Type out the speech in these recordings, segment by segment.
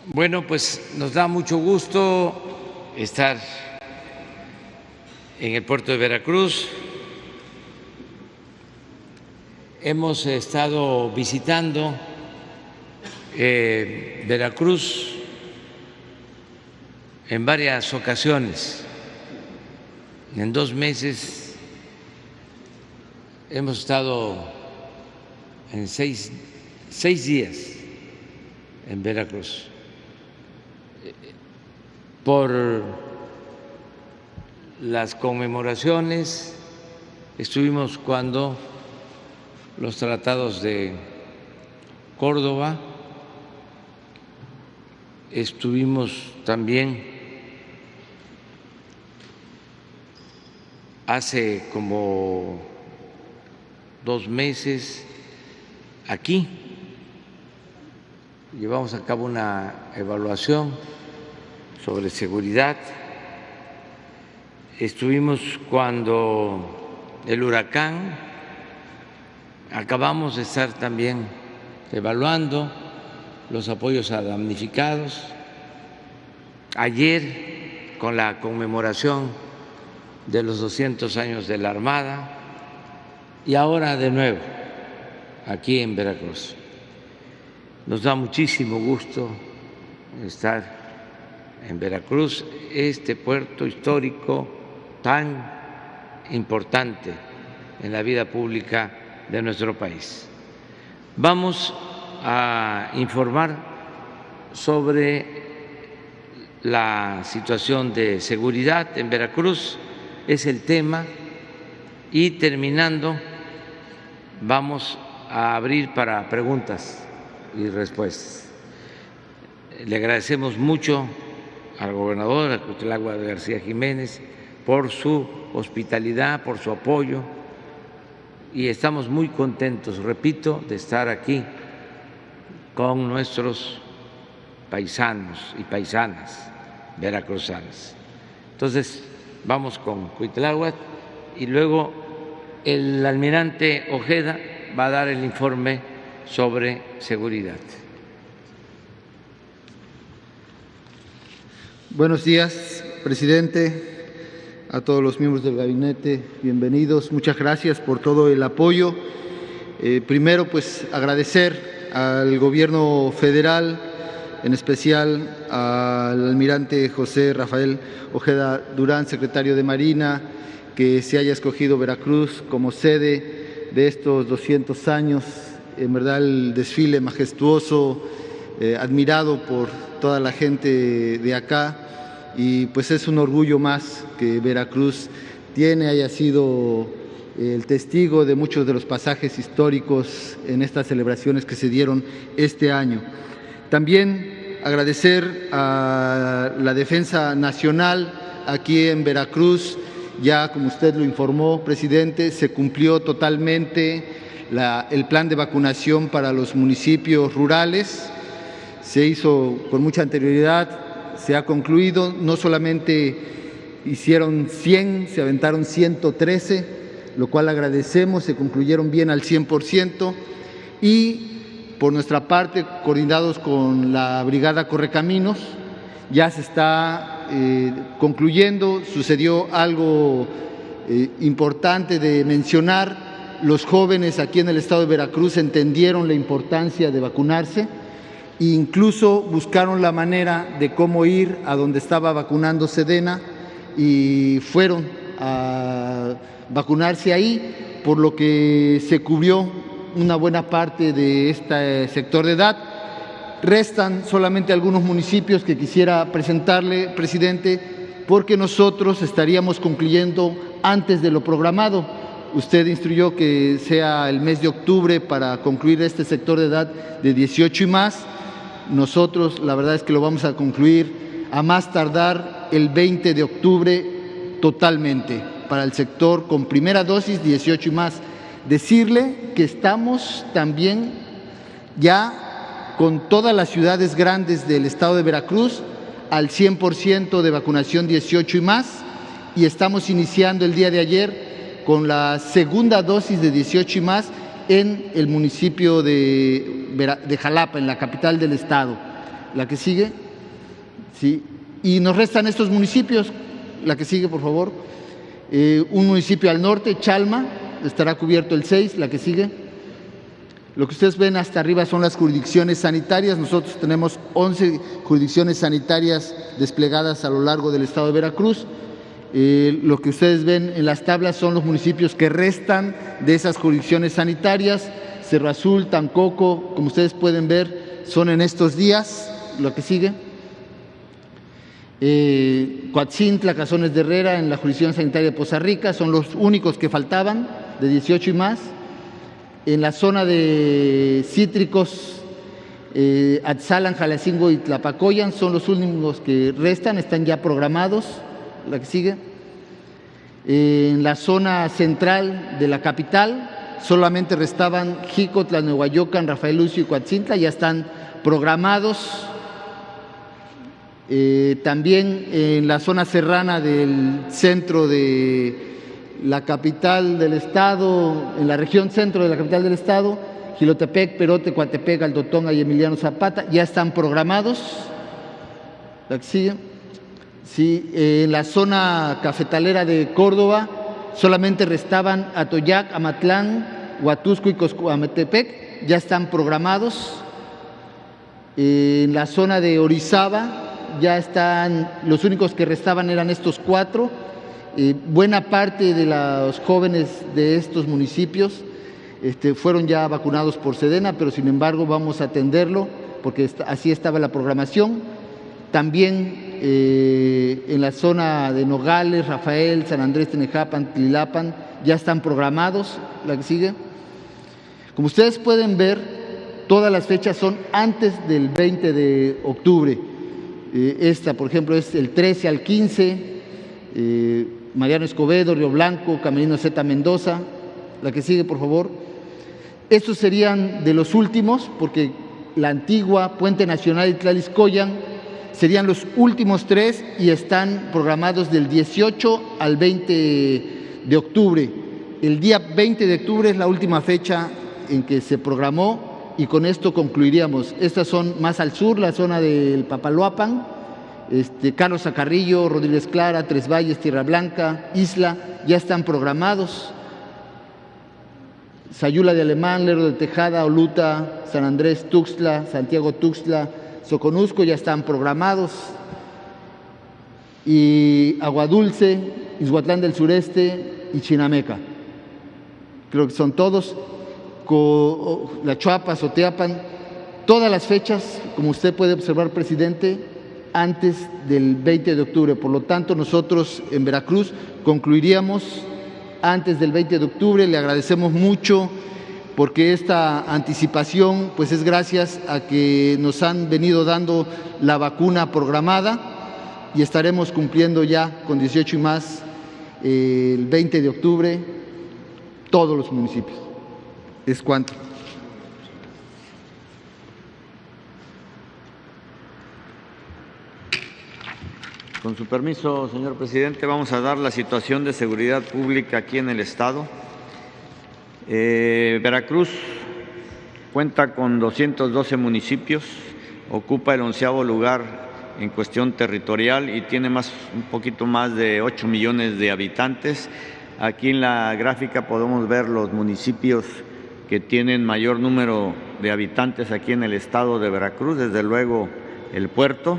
Bueno, pues nos da mucho gusto estar en el puerto de Veracruz. Hemos estado visitando Veracruz en varias ocasiones. En 2 meses hemos estado en 6 días en Veracruz. Por las conmemoraciones estuvimos cuando los tratados de Córdoba, estuvimos también hace como 2 meses aquí, llevamos a cabo una evaluación sobre seguridad. Estuvimos cuando el huracán, acabamos de estar también evaluando los apoyos a damnificados. Ayer, con la conmemoración de los 200 años de la Armada, y ahora de nuevo aquí en Veracruz. Nos da muchísimo gusto estar en Veracruz, este puerto histórico tan importante en la vida pública de nuestro país. Vamos a informar sobre la situación de seguridad en Veracruz, es el tema, y terminando vamos a abrir para preguntas y respuestas. Le agradecemos mucho al gobernador, a Cuitlahua García Jiménez, por su hospitalidad, por su apoyo, y estamos muy contentos, repito, de estar aquí con nuestros paisanos y paisanas veracruzanas. Entonces, vamos con Cuitlahua y luego el almirante Ojeda va a dar el informe sobre seguridad. Buenos días, presidente, a todos los miembros del gabinete, bienvenidos. Muchas gracias por todo el apoyo. Primero, pues agradecer al gobierno federal, en especial al almirante José Rafael Ojeda Durán, secretario de Marina, que se haya escogido Veracruz como sede de estos 200 años. En verdad, el desfile majestuoso, admirado por toda la gente de acá, y pues es un orgullo más que Veracruz haya sido el testigo de muchos de los pasajes históricos en estas celebraciones que se dieron este año. También agradecer a la Defensa Nacional aquí en Veracruz. Ya, como usted lo informó, presidente, se cumplió totalmente el plan de vacunación para los municipios rurales. Se hizo con mucha anterioridad, se ha concluido. No solamente hicieron 100, se aventaron 113, lo cual agradecemos, se concluyeron bien al 100%. Y por nuestra parte, coordinados con la Brigada Correcaminos, ya se está concluyendo. Sucedió algo importante de mencionar. Los jóvenes aquí en el estado de Veracruz entendieron la importancia de vacunarse e incluso buscaron la manera de cómo ir a donde estaba vacunando Sedena y fueron a vacunarse ahí, por lo que se cubrió una buena parte de este sector de edad. Restan solamente algunos municipios que quisiera presentarle, presidente, porque nosotros estaríamos concluyendo antes de lo programado. Usted instruyó que sea el mes de octubre para concluir este sector de edad de 18 y más. Nosotros, la verdad es que lo vamos a concluir a más tardar el 20 de octubre totalmente para el sector con primera dosis 18 y más. Decirle que estamos también ya con todas las ciudades grandes del estado de Veracruz al 100% de vacunación 18 y más, y estamos iniciando el día de ayer con la segunda dosis de 18 y más en el municipio de Jalapa, en la capital del estado. La que sigue, sí. Y nos restan estos municipios. La que sigue, por favor. Un municipio al norte, Chalma, estará cubierto el 6. La que sigue. Lo que ustedes ven hasta arriba son las jurisdicciones sanitarias. Nosotros tenemos 11 jurisdicciones sanitarias desplegadas a lo largo del estado de Veracruz. Lo que ustedes ven en las tablas son los municipios que restan de esas jurisdicciones sanitarias. Cerro Azul, Tamcoco, como ustedes pueden ver, son en estos días. Lo que sigue. Coatzintla, Cazones de Herrera, en la jurisdicción sanitaria de Poza Rica, son los únicos que faltaban, de 18 y más. En la zona de cítricos, Atzalan, Jalacingo y Tlapacoyan son los únicos que restan, están ya programados. La que sigue. En la zona central de la capital solamente restaban Jicotla, Nehuayocan, Rafael Lucio y Coatzintla, ya están programados. También en la zona serrana del centro de la capital del estado, en la región centro de la capital del estado, Jilotepec, Perote, Coatepec, Altotonga y Emiliano Zapata, ya están programados. La que sigue. Sí, en la zona cafetalera de Córdoba solamente restaban Atoyac, Amatlán, Huatusco y Coscuametepec, ya están programados. En la zona de Orizaba ya están, los únicos que restaban eran estos 4. Buena parte de los jóvenes de estos municipios fueron ya vacunados por Sedena, pero sin embargo vamos a atenderlo porque así estaba la programación. También en la zona de Nogales, Rafael, San Andrés, Tenejapan, Tlilapan, ya están programados. La que sigue. Como ustedes pueden ver, todas las fechas son antes del 20 de octubre. Esta, por ejemplo, es el 13 al 15, Mariano Escobedo, Río Blanco, Camerino Z Mendoza. La que sigue, por favor. Estos serían de los últimos, porque la antigua, Puente Nacional y Tlaliscoyan serían los últimos 3 y están programados del 18 al 20 de octubre. El día 20 de octubre es la última fecha en que se programó y con esto concluiríamos. Estas son más al sur, la zona del Papaloapan, Carlos Zacarrillo, Rodríguez Clara, Tres Valles, Tierra Blanca, Isla, ya están programados. Sayula de Alemán, Lerdo de Tejada, Oluta, San Andrés, Tuxtla, Santiago Tuxtla, Soconusco ya están programados, y Aguadulce, Izhuatlán del Sureste y Chinameca. Creo que son todos, La Chuapas, Oteapan, todas las fechas, como usted puede observar, presidente, antes del 20 de octubre. Por lo tanto, nosotros en Veracruz concluiríamos antes del 20 de octubre. Le agradecemos mucho porque esta anticipación pues es gracias a que nos han venido dando la vacuna programada y estaremos cumpliendo ya con 18 y más el 20 de octubre todos los municipios. ¿Es cuánto? Con su permiso, señor presidente, vamos a dar la situación de seguridad pública aquí en el estado. Veracruz cuenta con 212 municipios, ocupa el 11º lugar en cuestión territorial y tiene un poquito más de 8 millones de habitantes. Aquí en la gráfica podemos ver los municipios que tienen mayor número de habitantes aquí en el estado de Veracruz, desde luego el puerto,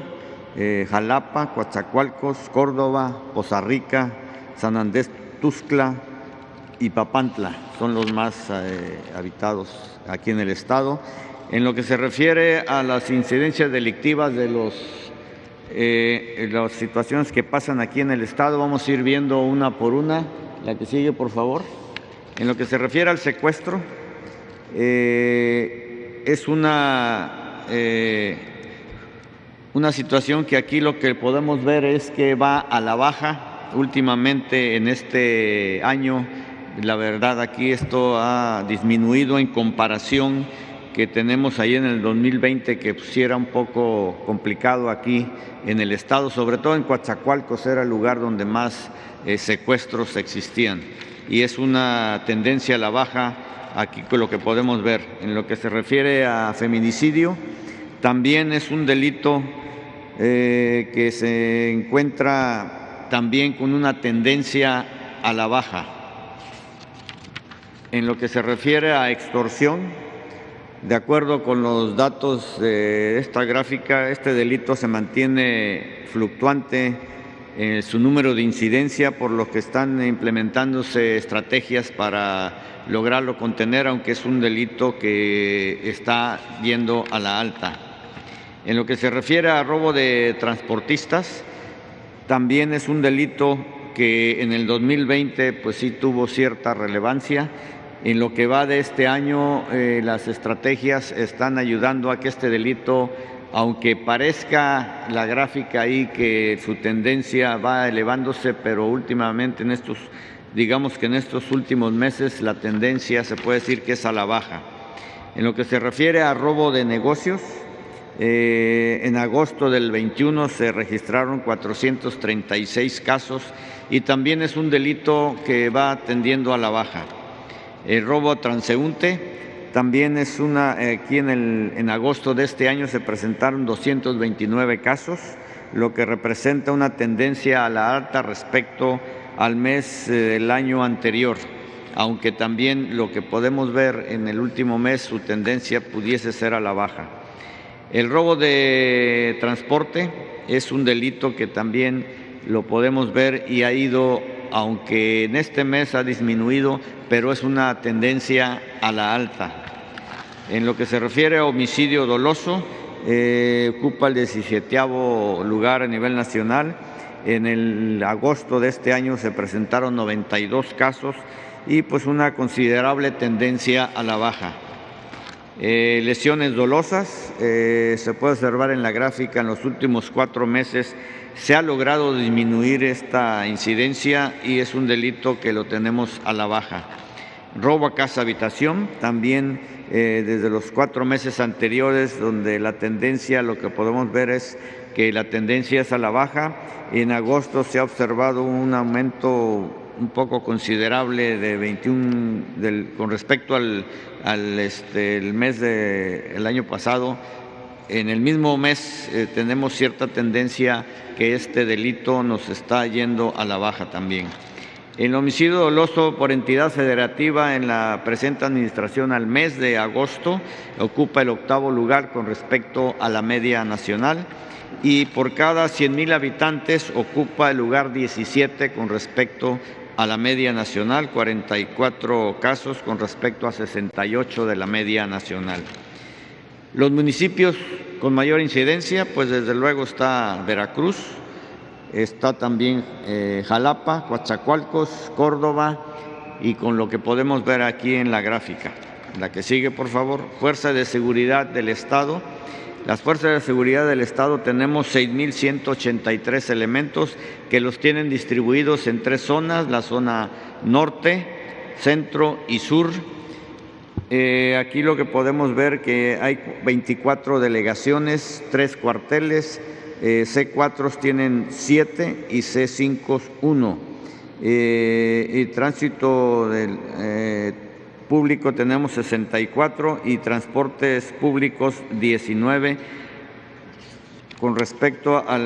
Jalapa, Coatzacoalcos, Córdoba, Poza Rica, San Andrés Tuxtla y Papantla son los más habitados aquí en el estado. En lo que se refiere a las incidencias delictivas de las situaciones que pasan aquí en el estado, vamos a ir viendo una por una. La que sigue, por favor. En lo que se refiere al secuestro, es una situación que aquí lo que podemos ver es que va a la baja últimamente en este año. La verdad, aquí esto ha disminuido en comparación que tenemos ahí en el 2020, que pues, sí era un poco complicado aquí en el estado, sobre todo en Coatzacoalcos era el lugar donde más secuestros existían. Y es una tendencia a la baja aquí con lo que podemos ver. En lo que se refiere a feminicidio, también es un delito que se encuentra también con una tendencia a la baja. En lo que se refiere a extorsión, de acuerdo con los datos de esta gráfica, este delito se mantiene fluctuante en su número de incidencia, por lo que están implementándose estrategias para lograrlo contener, aunque es un delito que está yendo a la alta. En lo que se refiere a robo de transportistas, también es un delito que en el 2020 pues sí tuvo cierta relevancia. En lo que va de este año, las estrategias están ayudando a que este delito, aunque parezca la gráfica ahí que su tendencia va elevándose, pero últimamente digamos que en estos últimos meses la tendencia se puede decir que es a la baja. En lo que se refiere a robo de negocios, en agosto del 21 se registraron 436 casos y también es un delito que va tendiendo a la baja. El robo transeúnte también es aquí en agosto de este año se presentaron 229 casos, lo que representa una tendencia a la alta respecto al mes del año anterior, aunque también lo que podemos ver en el último mes su tendencia pudiese ser a la baja. El robo de transporte es un delito que también lo podemos ver y ha ido, aunque en este mes ha disminuido, pero es una tendencia a la alta. En lo que se refiere a homicidio doloso, ocupa el 17º lugar a nivel nacional. En el agosto de este año se presentaron 92 casos y pues una considerable tendencia a la baja. Lesiones dolosas, se puede observar en la gráfica en los últimos 4 meses se ha logrado disminuir esta incidencia y es un delito que lo tenemos a la baja. Robo a casa habitación, también desde los 4 meses anteriores, donde la tendencia, lo que podemos ver es que la tendencia es a la baja. En agosto se ha observado un aumento un poco considerable de 21 con respecto al mes del año pasado. En el mismo mes tenemos cierta tendencia que este delito nos está yendo a la baja también. El homicidio doloso por entidad federativa en la presente administración al mes de agosto ocupa el 8º lugar con respecto a la media nacional y por cada 100,000 habitantes ocupa el lugar 17 con respecto a la media nacional, 44 casos con respecto a 68 de la media nacional. Los municipios con mayor incidencia, pues desde luego está Veracruz, está también Jalapa, Coatzacoalcos, Córdoba y con lo que podemos ver aquí en la gráfica. La que sigue, por favor. Fuerza de Seguridad del Estado. Las Fuerzas de Seguridad del Estado tenemos 6,183 elementos que los tienen distribuidos en 3 zonas, la zona norte, centro y sur. Aquí lo que podemos ver que hay 24 delegaciones, 3 cuarteles, C4 tienen 7 y C5 1. Y tránsito público tenemos 64 y transportes públicos 19. Con respecto a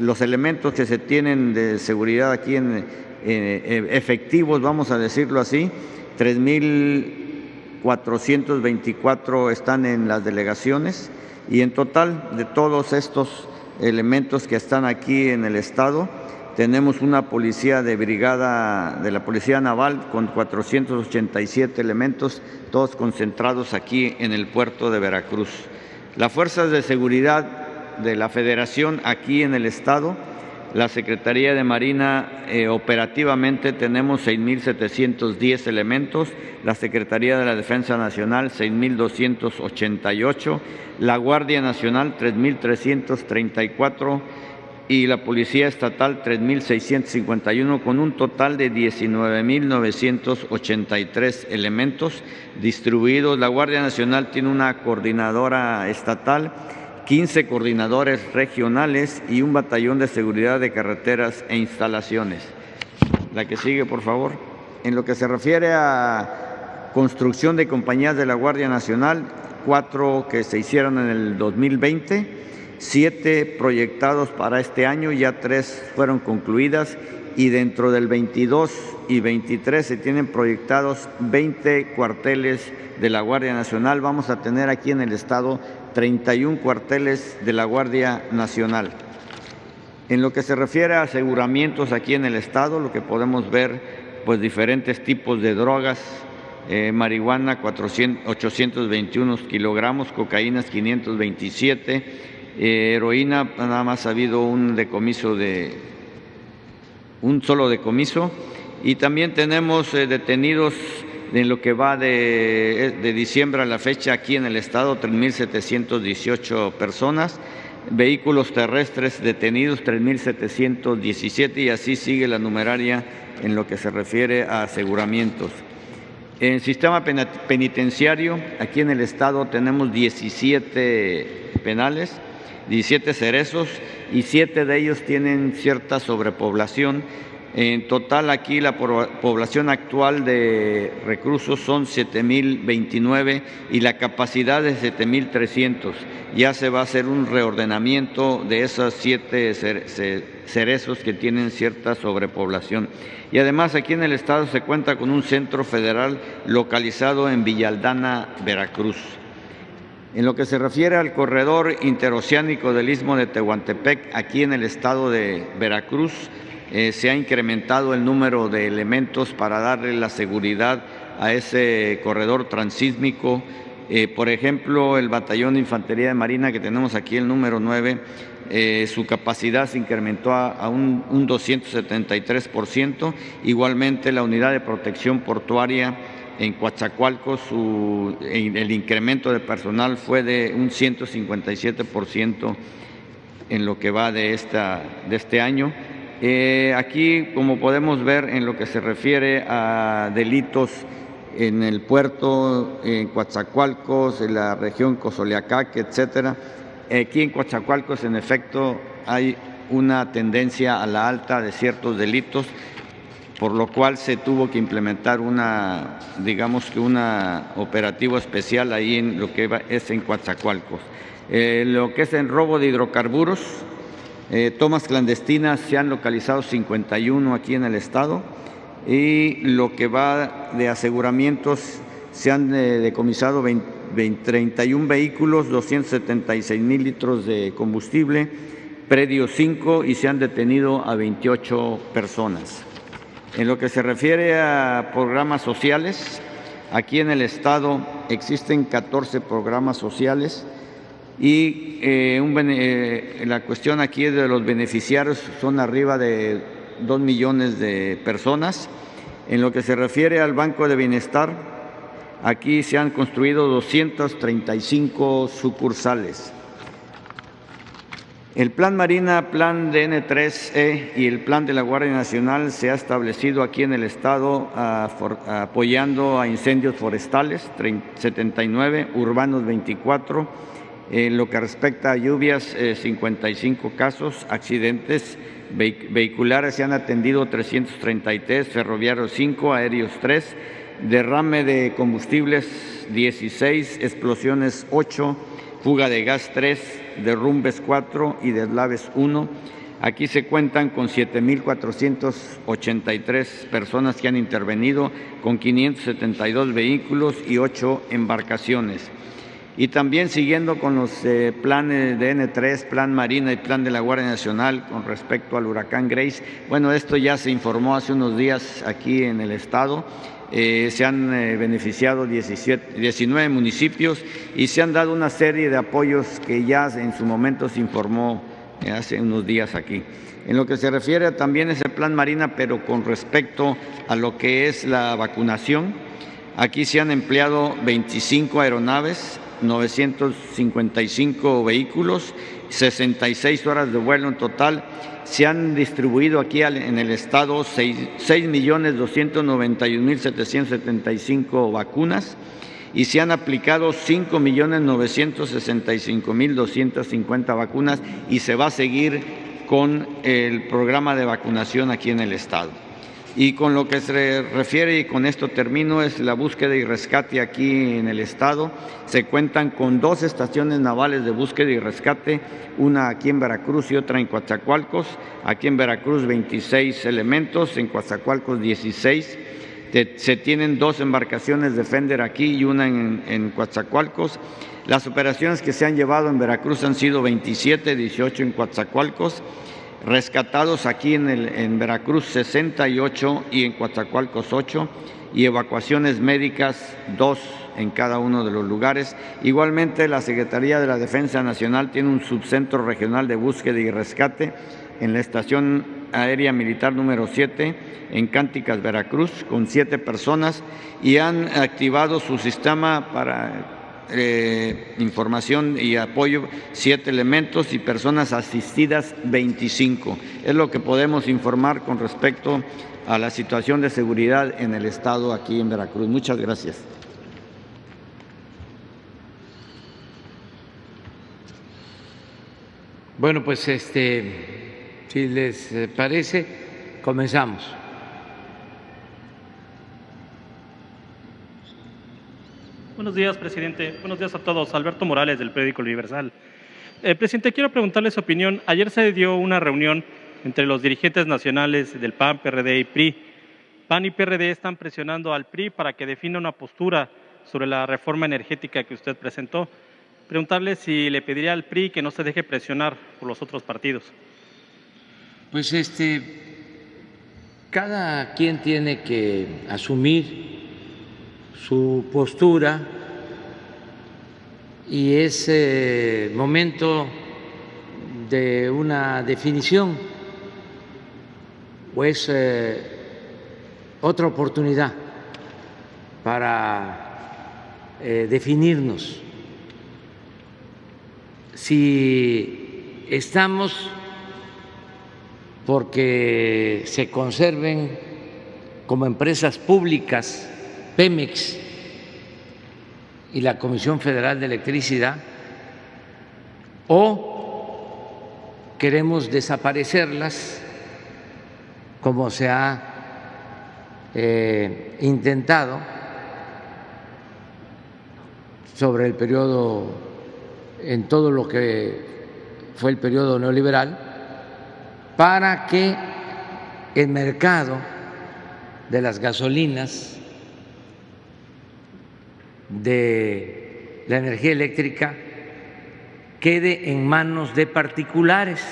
los elementos que se tienen de seguridad aquí en efectivos, vamos a decirlo así, 3,424 están en las delegaciones y en total de todos estos elementos que están aquí en el estado tenemos una policía de brigada de la Policía Naval con 487 elementos, todos concentrados aquí en el puerto de Veracruz. Las fuerzas de seguridad de la Federación aquí en el estado, la Secretaría de Marina operativamente tenemos 6,710 elementos, la Secretaría de la Defensa Nacional 6,288, la Guardia Nacional 3,334 y la Policía Estatal 3,651 con un total de 19,983 elementos distribuidos. La Guardia Nacional tiene una coordinadora estatal, 15 coordinadores regionales y un batallón de seguridad de carreteras e instalaciones. La que sigue, por favor. En lo que se refiere a construcción de compañías de la Guardia Nacional, 4 que se hicieron en el 2020, 7 proyectados para este año, ya 3 fueron concluidas, y dentro del 22 y 23 se tienen proyectados 20 cuarteles de la Guardia Nacional. Vamos a tener aquí en el estado 31 cuarteles de la Guardia Nacional. En lo que se refiere a aseguramientos aquí en el estado, lo que podemos ver, pues diferentes tipos de drogas, marihuana 821 kilogramos, cocaína 527, heroína nada más ha habido un solo decomiso, y también tenemos detenidos en lo que va de diciembre a la fecha aquí en el estado 3.718 personas, vehículos terrestres detenidos 3.717, y así sigue la numeraria en lo que se refiere a aseguramientos. En el sistema penitenciario, aquí en el estado tenemos 17 penales, 17 cerezos, y 7 de ellos tienen cierta sobrepoblación. En total aquí la población actual de reclusos son 7.029 y la capacidad es 7.300. Ya se va a hacer un reordenamiento de esos 7 cerezos que tienen cierta sobrepoblación. Y además aquí en el estado se cuenta con un centro federal localizado en Villa Aldana, Veracruz. En lo que se refiere al corredor interoceánico del Istmo de Tehuantepec, aquí en el estado de Veracruz, se ha incrementado el número de elementos para darle la seguridad a ese corredor transísmico. Por ejemplo, el Batallón de Infantería de Marina que tenemos aquí, el número 9, su capacidad se incrementó a un 273%. Igualmente, la Unidad de Protección Portuaria en Coatzacoalcos, el incremento de personal fue de un 157% en lo que va de este año. Aquí, como podemos ver, en lo que se refiere a delitos en el puerto, en Coatzacoalcos, en la región Cozoleacaque, etcétera, aquí en Coatzacoalcos, en efecto, hay una tendencia a la alta de ciertos delitos, por lo cual se tuvo que implementar un operativo especial ahí en lo que es en Coatzacoalcos. Lo que es en robo de hidrocarburos, tomas clandestinas, se han localizado 51 aquí en el estado, y lo que va de aseguramientos se han decomisado 31 vehículos, 276,000 litros de combustible, predio 5, y se han detenido a 28 personas. En lo que se refiere a programas sociales, aquí en el estado existen 14 programas sociales, y la cuestión aquí de los beneficiarios son arriba de 2 millones de personas. En lo que se refiere al Banco de Bienestar, aquí se han construido 235 sucursales. El Plan Marina, Plan DN3E y el Plan de la Guardia Nacional se ha establecido aquí en el estado apoyando a incendios forestales, 79, urbanos 24, en lo que respecta a lluvias, 55 casos, accidentes vehiculares se han atendido 333, ferroviarios 5, aéreos 3, derrame de combustibles 16, explosiones 8, fuga de gas 3, derrumbes 4 y deslaves 1. Aquí se cuentan con 7,483 personas que han intervenido, con 572 vehículos y 8 embarcaciones. Y también siguiendo con los planes de N3, Plan Marina y Plan de la Guardia Nacional con respecto al huracán Grace. Bueno, esto ya se informó hace unos días aquí en el estado. Se han beneficiado 19 municipios y se han dado una serie de apoyos que ya en su momento se informó hace unos días aquí. En lo que se refiere también a ese Plan Marina, pero con respecto a lo que es la vacunación, aquí se han empleado 25 aeronaves, 955 vehículos, 66 horas de vuelo en total. Se han distribuido aquí en el estado 6,291,775 vacunas y se han aplicado 5,965,250 vacunas, y se va a seguir con el programa de vacunación aquí en el estado. Y con lo que se refiere, y con esto termino, es la búsqueda y rescate aquí en el estado. Se cuentan con 2 estaciones navales de búsqueda y rescate, una aquí en Veracruz y otra en Coatzacoalcos. Aquí en Veracruz 26 elementos, en Coatzacoalcos 16. Se tienen 2 embarcaciones Defender aquí y una en Coatzacoalcos. Las operaciones que se han llevado en Veracruz han sido 27, 18 en Coatzacoalcos. Rescatados aquí en Veracruz 68 y en Coatzacoalcos 8, y evacuaciones médicas 2 en cada uno de los lugares. Igualmente, la Secretaría de la Defensa Nacional tiene un subcentro regional de búsqueda y rescate en la Estación Aérea Militar número 7 en Cánticas, Veracruz, con 7 personas, y han activado su sistema para información y apoyo 7 elementos y personas asistidas 25. Es lo que podemos informar con respecto a la situación de seguridad en el estado aquí en Veracruz. Muchas gracias. Bueno, pues si les parece, comenzamos. Buenos días, presidente. Buenos días a todos. Alberto Morales, del periódico El Universal. Presidente, quiero preguntarle su opinión. Ayer se dio una reunión entre los dirigentes nacionales del PAN, PRD y PRI. PAN y PRD están presionando al PRI para que defina una postura sobre la reforma energética que usted presentó. Preguntarle si le pediría al PRI que no se deje presionar por los otros partidos. Pues cada quien tiene que asumir su postura y es momento de una definición o es otra oportunidad para definirnos. Si estamos porque se conserven como empresas públicas Pemex y la Comisión Federal de Electricidad, o queremos desaparecerlas, como se ha intentado sobre el periodo, en todo lo que fue el periodo neoliberal, para que el mercado de las gasolinas, de la energía eléctrica, quede en manos de particulares,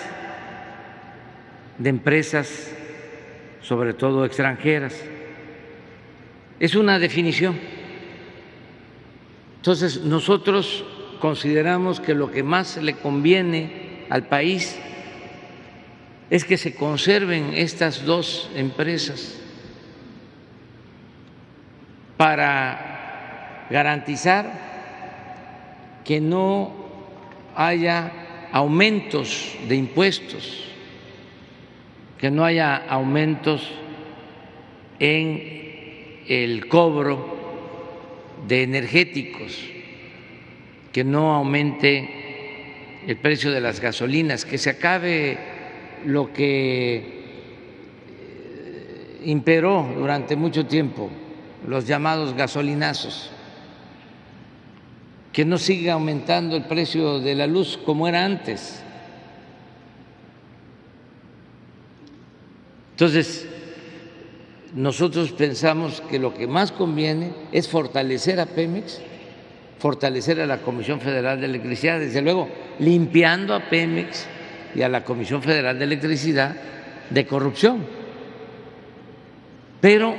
de empresas, sobre todo extranjeras. Es una definición. Entonces, nosotros consideramos que lo que más le conviene al país es que se conserven estas 2 empresas para garantizar que no haya aumentos de impuestos, que no haya aumentos en el cobro de energéticos, que no aumente el precio de las gasolinas, que se acabe lo que imperó durante mucho tiempo, los llamados gasolinazos, que no siga aumentando el precio de la luz como era antes. Entonces, nosotros pensamos que lo que más conviene es fortalecer a Pemex, fortalecer a la Comisión Federal de Electricidad, desde luego limpiando a Pemex y a la Comisión Federal de Electricidad de corrupción, pero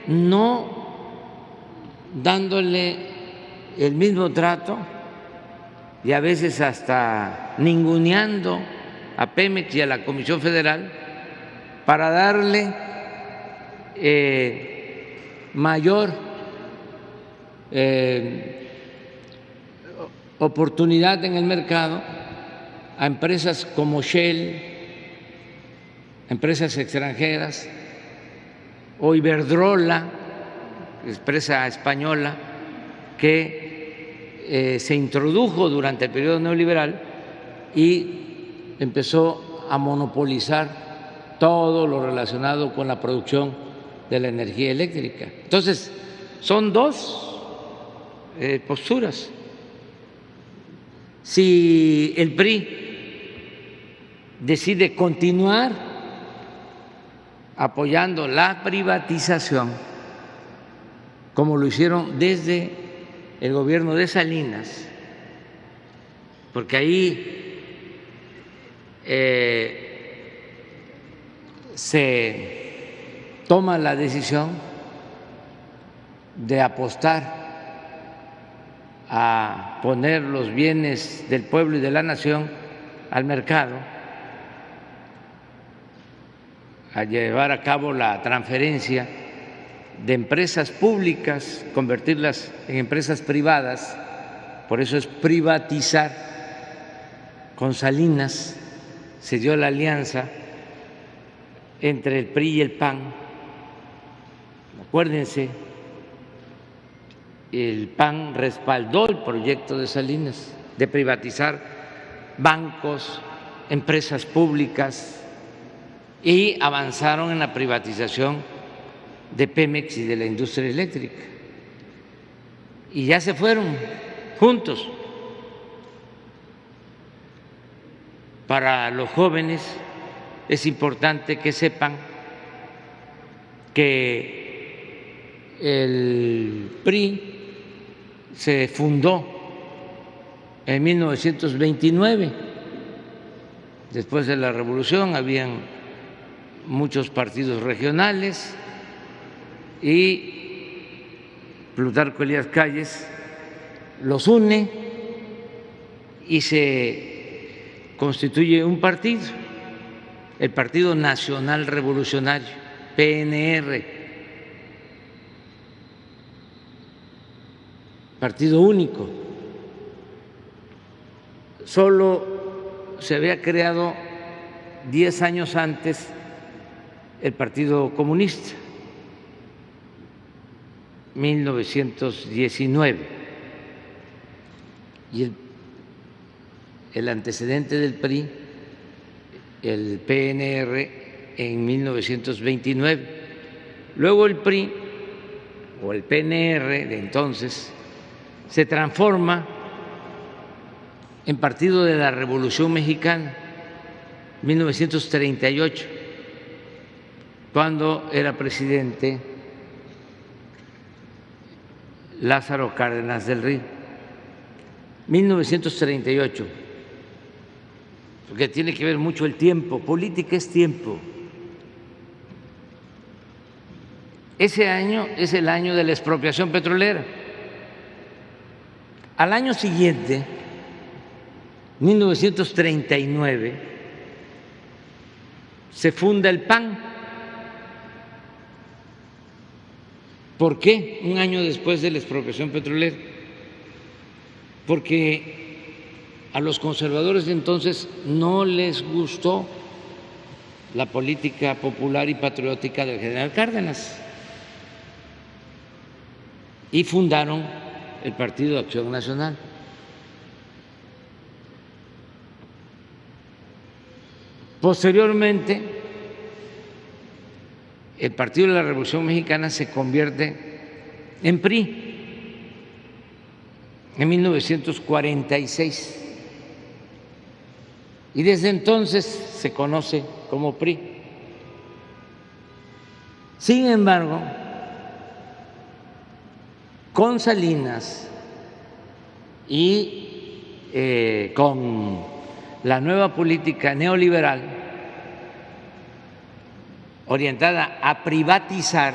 no dándole el mismo trato y a veces hasta ninguneando a Pemex y a la Comisión Federal para darle mayor oportunidad en el mercado a empresas como Shell, empresas extranjeras, o Iberdrola, empresa española que se introdujo durante el periodo neoliberal y empezó a monopolizar todo lo relacionado con la producción de la energía eléctrica. Entonces, son dos posturas. Si el PRI decide continuar apoyando la privatización, como lo hicieron desde el gobierno de Salinas, porque ahí se toma la decisión de apostar a poner los bienes del pueblo y de la nación al mercado, a llevar a cabo la transferencia de empresas públicas, convertirlas en empresas privadas, por eso es privatizar. Con Salinas se dio la alianza entre el PRI y el PAN. Acuérdense, el PAN respaldó el proyecto de Salinas de privatizar bancos, empresas públicas, y avanzaron en la privatización de Pemex y de la industria eléctrica. Y ya se fueron juntos. Para los jóvenes es importante que sepan que el PRI se fundó en 1929. Después de la Revolución habían muchos partidos regionales y Plutarco Elías Calles los une y se constituye un partido, el Partido Nacional Revolucionario, PNR, partido único. Solo se había creado 10 años antes el Partido Comunista, 1919, y el antecedente del PRI, el PNR, en 1929. Luego el PRI, o el PNR de entonces, se transforma en Partido de la Revolución Mexicana, 1938, cuando era presidente Lázaro Cárdenas del Río. 1938, porque tiene que ver mucho el tiempo, política es tiempo. Ese año es el año de la expropiación petrolera. Al año siguiente, 1939, se funda el PAN. ¿Por qué un año después de la expropiación petrolera? Porque a los conservadores de entonces no les gustó la política popular y patriótica del general Cárdenas y fundaron el Partido de Acción Nacional. Posteriormente, el Partido de la Revolución Mexicana se convierte en PRI en 1946 y desde entonces se conoce como PRI. Sin embargo, con Salinas y con la nueva política neoliberal orientada a privatizar,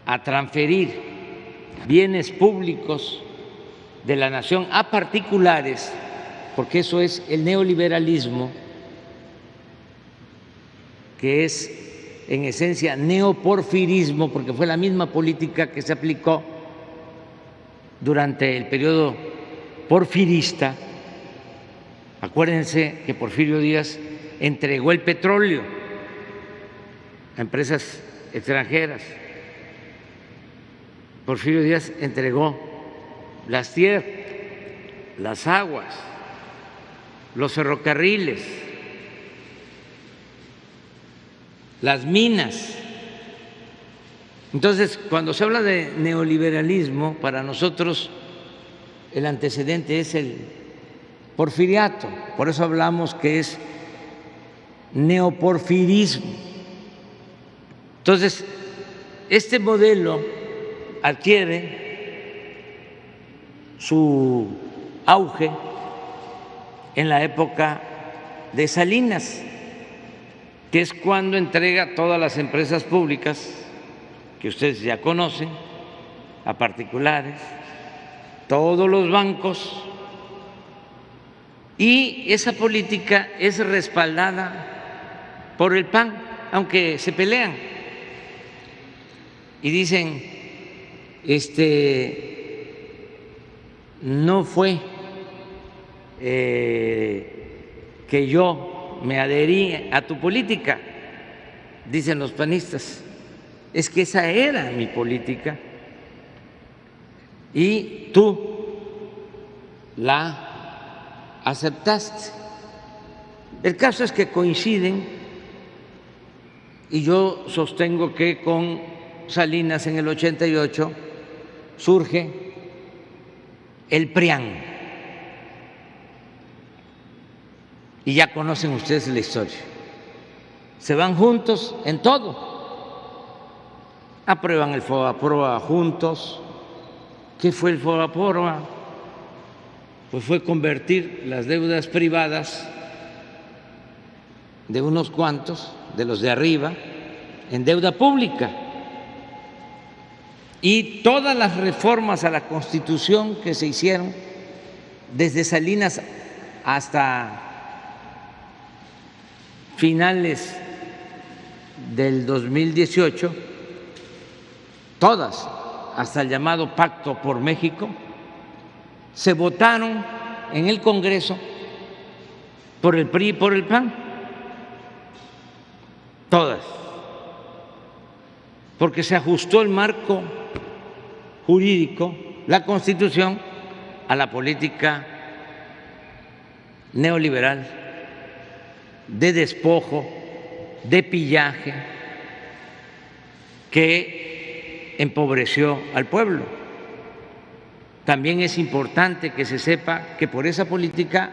a transferir bienes públicos de la nación a particulares, porque eso es el neoliberalismo, que es en esencia neoporfirismo, porque fue la misma política que se aplicó durante el periodo porfirista. Acuérdense que Porfirio Díaz entregó el petróleo a empresas extranjeras. Porfirio Díaz entregó las tierras, las aguas, los ferrocarriles, las minas. Entonces, cuando se habla de neoliberalismo, para nosotros el antecedente es el porfiriato, por eso hablamos que es neoporfirismo. Entonces, este modelo adquiere su auge en la época de Salinas, que es cuando entrega todas las empresas públicas que ustedes ya conocen a particulares, todos los bancos, y esa política es respaldada por el PAN, aunque se pelean y dicen no fue que yo me adherí a tu política, dicen los panistas, es que esa era mi política y tú la aceptaste. El caso es que coinciden y yo sostengo que con Salinas en el 88 surge el PRIAN. Y ya conocen ustedes la historia. Se van juntos en todo. Aprueban el FOBAPROA juntos. ¿Qué fue el FOBAPROA? Pues fue convertir las deudas privadas de unos cuantos, de los de arriba, en deuda pública. Y todas las reformas a la Constitución que se hicieron desde Salinas hasta finales del 2018, todas, hasta el llamado Pacto por México, se votaron en el Congreso por el PRI y por el PAN, todas, porque se ajustó el marco jurídico, la Constitución, a la política neoliberal de despojo, de pillaje, que empobreció al pueblo. También es importante que se sepa que por esa política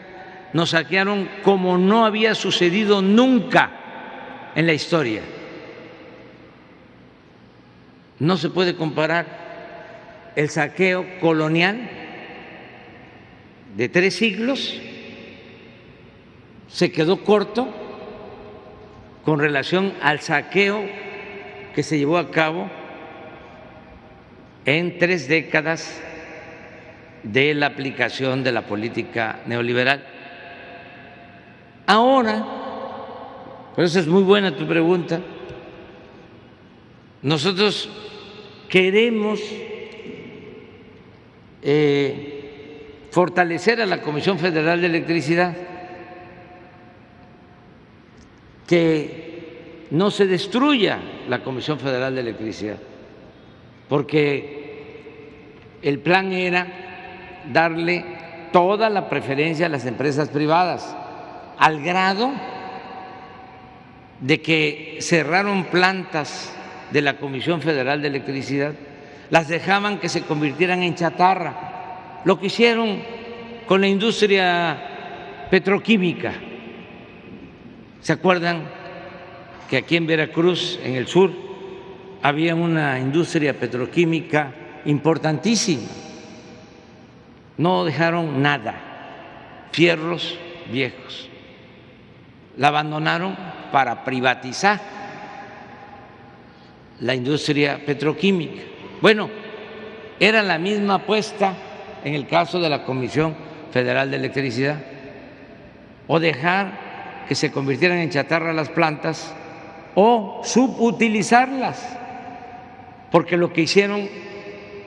nos saquearon como no había sucedido nunca en la historia. No se puede comparar el saqueo colonial de 3 siglos, se quedó corto con relación al saqueo que se llevó a cabo en 3 décadas de la aplicación de la política neoliberal. Ahora, por eso es muy buena tu pregunta, nosotros queremos fortalecer a la Comisión Federal de Electricidad, que no se destruya la Comisión Federal de Electricidad, porque el plan era darle toda la preferencia a las empresas privadas, al grado de que cerraron plantas de la Comisión Federal de Electricidad, las dejaban que se convirtieran en chatarra, lo que hicieron con la industria petroquímica. ¿Se acuerdan que aquí en Veracruz, en el sur, había una industria petroquímica importantísima? No dejaron nada, fierros viejos. La abandonaron para privatizar la industria petroquímica. Bueno, era la misma apuesta en el caso de la Comisión Federal de Electricidad, o dejar que se convirtieran en chatarra las plantas o subutilizarlas, porque lo que hicieron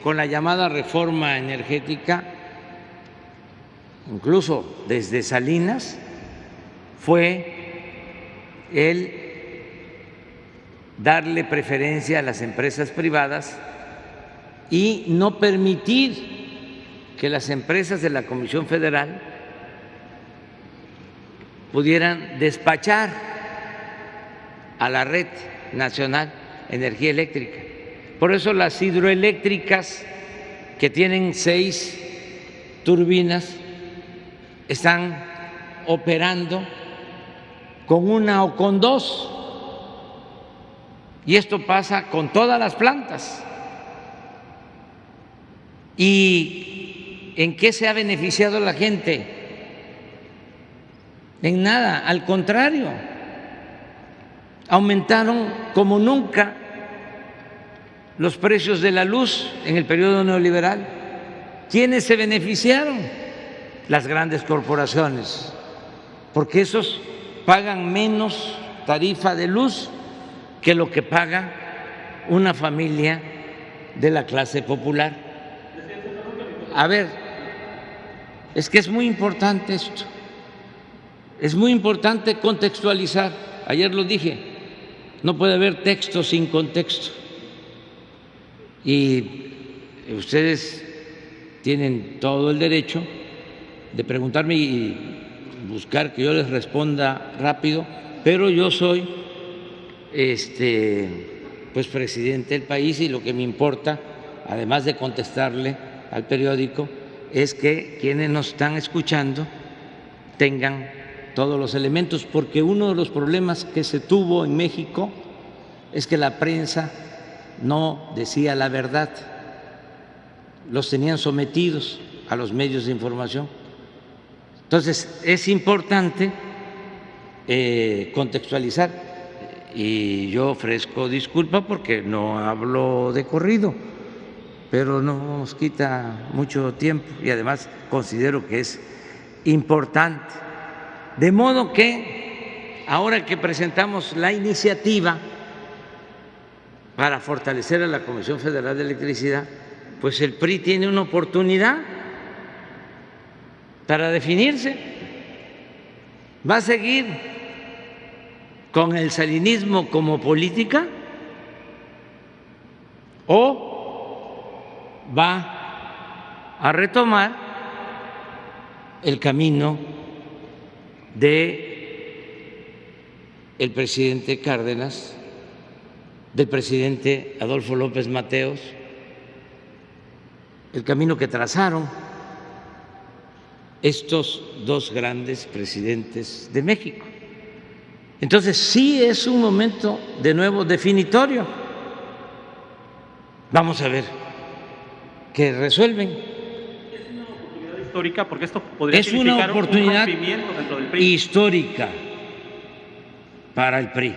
con la llamada reforma energética, incluso desde Salinas, fue el darle preferencia a las empresas privadas y no permitir que las empresas de la Comisión Federal pudieran despachar a la red nacional de energía eléctrica. Por eso las hidroeléctricas que tienen 6 turbinas están operando con 1 o con 2. Y esto pasa con todas las plantas. ¿Y en qué se ha beneficiado la gente? En nada, al contrario, aumentaron como nunca los precios de la luz en el periodo neoliberal. ¿Quiénes se beneficiaron? Las grandes corporaciones, porque esos pagan menos tarifa de luz que lo que paga una familia de la clase popular. A ver, es que es muy importante esto, es muy importante contextualizar. Ayer lo dije, no puede haber texto sin contexto. Y ustedes tienen todo el derecho de preguntarme y buscar que yo les responda rápido, pero yo soy pues presidente del país y lo que me importa, además de contestarle al periódico, es que quienes nos están escuchando tengan todos los elementos, porque uno de los problemas que se tuvo en México es que la prensa no decía la verdad, los tenían sometidos a los medios de información. Entonces, es importante contextualizar y yo ofrezco disculpa porque no hablo de corrido, pero no nos quita mucho tiempo y además considero que es importante. De modo que ahora que presentamos la iniciativa para fortalecer a la Comisión Federal de Electricidad, pues el PRI tiene una oportunidad para definirse. ¿Va a seguir con el salinismo como política o va a retomar el camino de el presidente Cárdenas, del presidente Adolfo López Mateos, el camino que trazaron estos 2 grandes presidentes de México? Entonces sí es un momento de nuevo definitorio. Vamos a ver qué resuelven. Es una oportunidad histórica porque esto podría Es una significar oportunidad un rompimiento dentro del PRI. histórica para el PRI,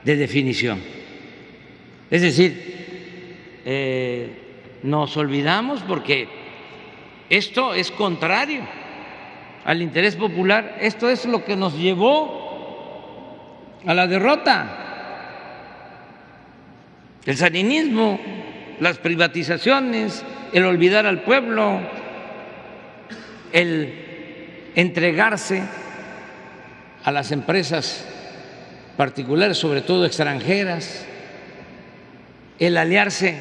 de definición. Es decir, nos olvidamos porque esto es contrario al interés popular, esto es lo que nos llevó a la derrota. El salinismo, las privatizaciones, el olvidar al pueblo, el entregarse a las empresas particulares, sobre todo extranjeras, el aliarse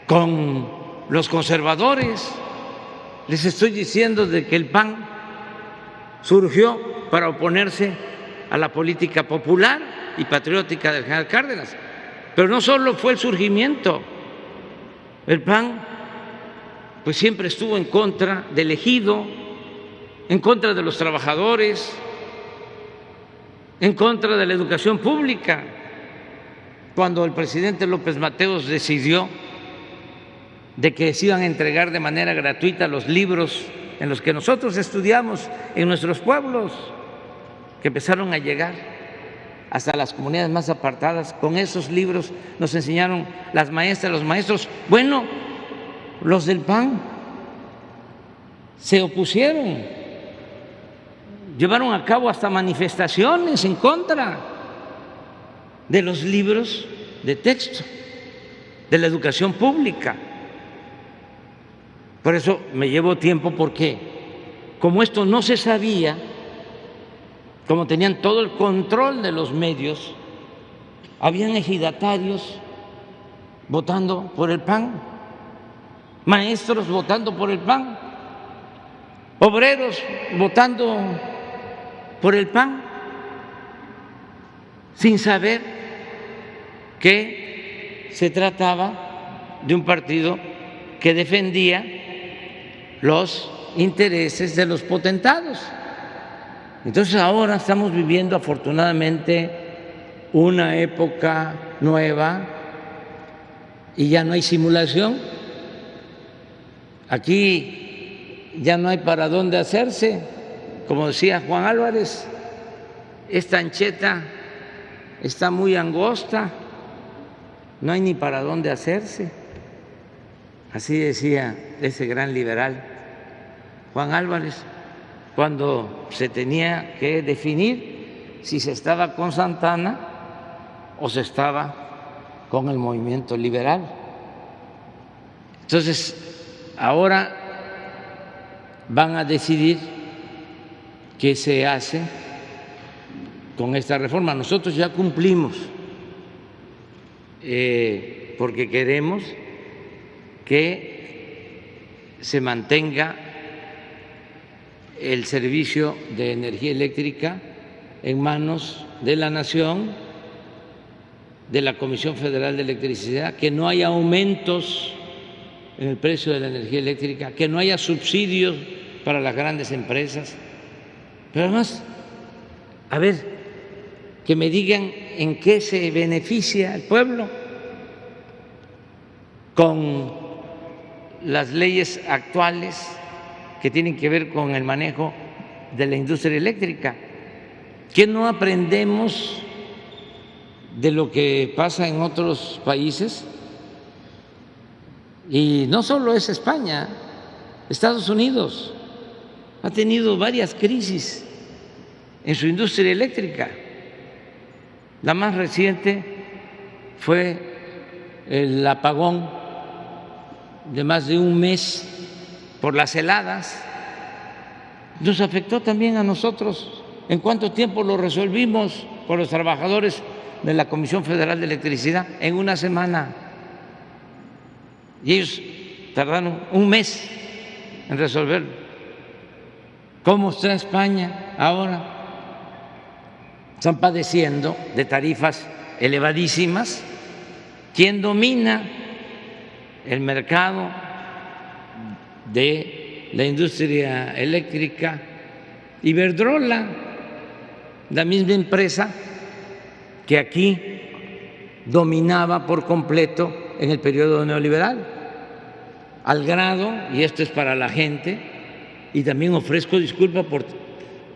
con los conservadores. Les estoy diciendo de que el PAN surgió para oponerse a la política popular y patriótica del general Cárdenas. Pero no solo fue el surgimiento, el PAN pues siempre estuvo en contra del ejido, en contra de los trabajadores, en contra de la educación pública. Cuando el presidente López Mateos decidió de que se iban a entregar de manera gratuita los libros en los que nosotros estudiamos en nuestros pueblos, que empezaron a llegar hasta las comunidades más apartadas. Con esos libros nos enseñaron las maestras, los maestros. Bueno, los del PAN se opusieron, llevaron a cabo hasta manifestaciones en contra de los libros de texto, de la educación pública. Por eso me llevo tiempo, porque como esto no se sabía, como tenían todo el control de los medios, habían ejidatarios votando por el PAN, maestros votando por el PAN, obreros votando por el PAN. sin saber que se trataba de un partido que defendía los intereses de los potentados. Entonces ahora estamos viviendo afortunadamente una época nueva y ya no hay simulación. Aquí ya no hay para dónde hacerse. Como decía Juan Álvarez, esta ancheta está muy angosta, no hay ni para dónde hacerse. Así decía ese gran liberal Juan Álvarez, cuando se tenía que definir si se estaba con Santana o se estaba con el movimiento liberal. Entonces, ahora van a decidir qué se hace con esta reforma. Nosotros ya cumplimos, porque queremos que se mantenga el servicio de energía eléctrica en manos de la Nación, de la Comisión Federal de Electricidad, que no haya aumentos en el precio de la energía eléctrica, que no haya subsidios para las grandes empresas. Pero además, a ver, que me digan en qué se beneficia el pueblo con las leyes actuales que tienen que ver con el manejo de la industria eléctrica. ¿Qué no aprendemos de lo que pasa en otros países? Y no solo es España, Estados Unidos ha tenido varias crisis en su industria eléctrica. La más reciente fue el apagón de más de un mes por las heladas. Nos afectó también a nosotros. ¿En cuánto tiempo lo resolvimos con los trabajadores de la Comisión Federal de Electricidad? En una semana. Y ellos tardaron un mes en resolverlo. ¿Cómo está España ahora? Están padeciendo de tarifas elevadísimas. ¿Quién domina el mercado de la industria eléctrica? Iberdrola, la misma empresa que aquí dominaba por completo en el periodo neoliberal, al grado, y esto es para la gente, y también ofrezco disculpas por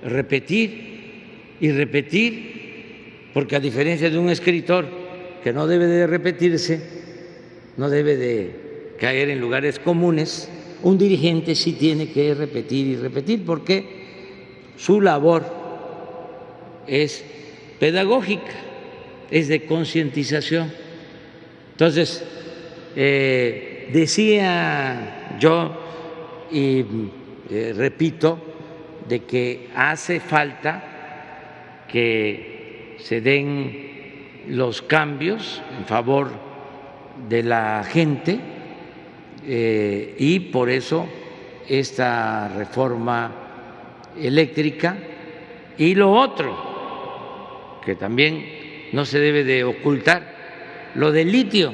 repetir y repetir, porque a diferencia de un escritor que no debe de repetirse, no debe de caer en lugares comunes, un dirigente sí tiene que repetir y repetir, porque su labor es pedagógica, es de concientización. Entonces, decía yo y repito de que hace falta que se den los cambios en favor de la gente y por eso esta reforma eléctrica. Y lo otro que también no se debe de ocultar, lo del litio,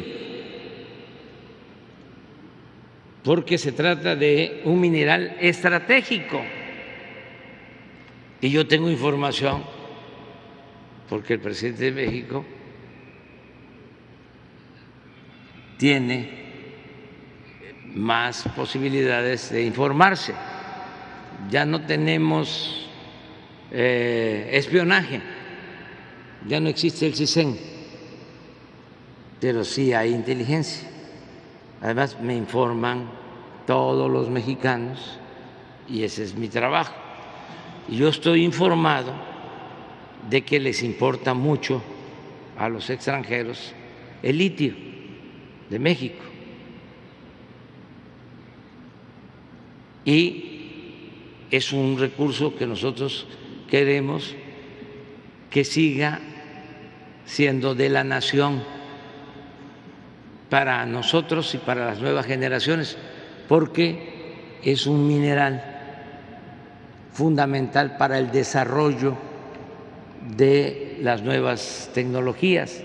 porque se trata de un mineral estratégico. Y yo tengo información, porque el presidente de México tiene más posibilidades de informarse. Ya no tenemos espionaje, ya no existe el CISEN, pero sí hay inteligencia. Además me informan todos los mexicanos y ese es mi trabajo. Y yo estoy informado de que les importa mucho a los extranjeros el litio de México. Y es un recurso que nosotros queremos que siga siendo de la nación para nosotros y para las nuevas generaciones, porque es un mineral fundamental para el desarrollo de las nuevas tecnologías,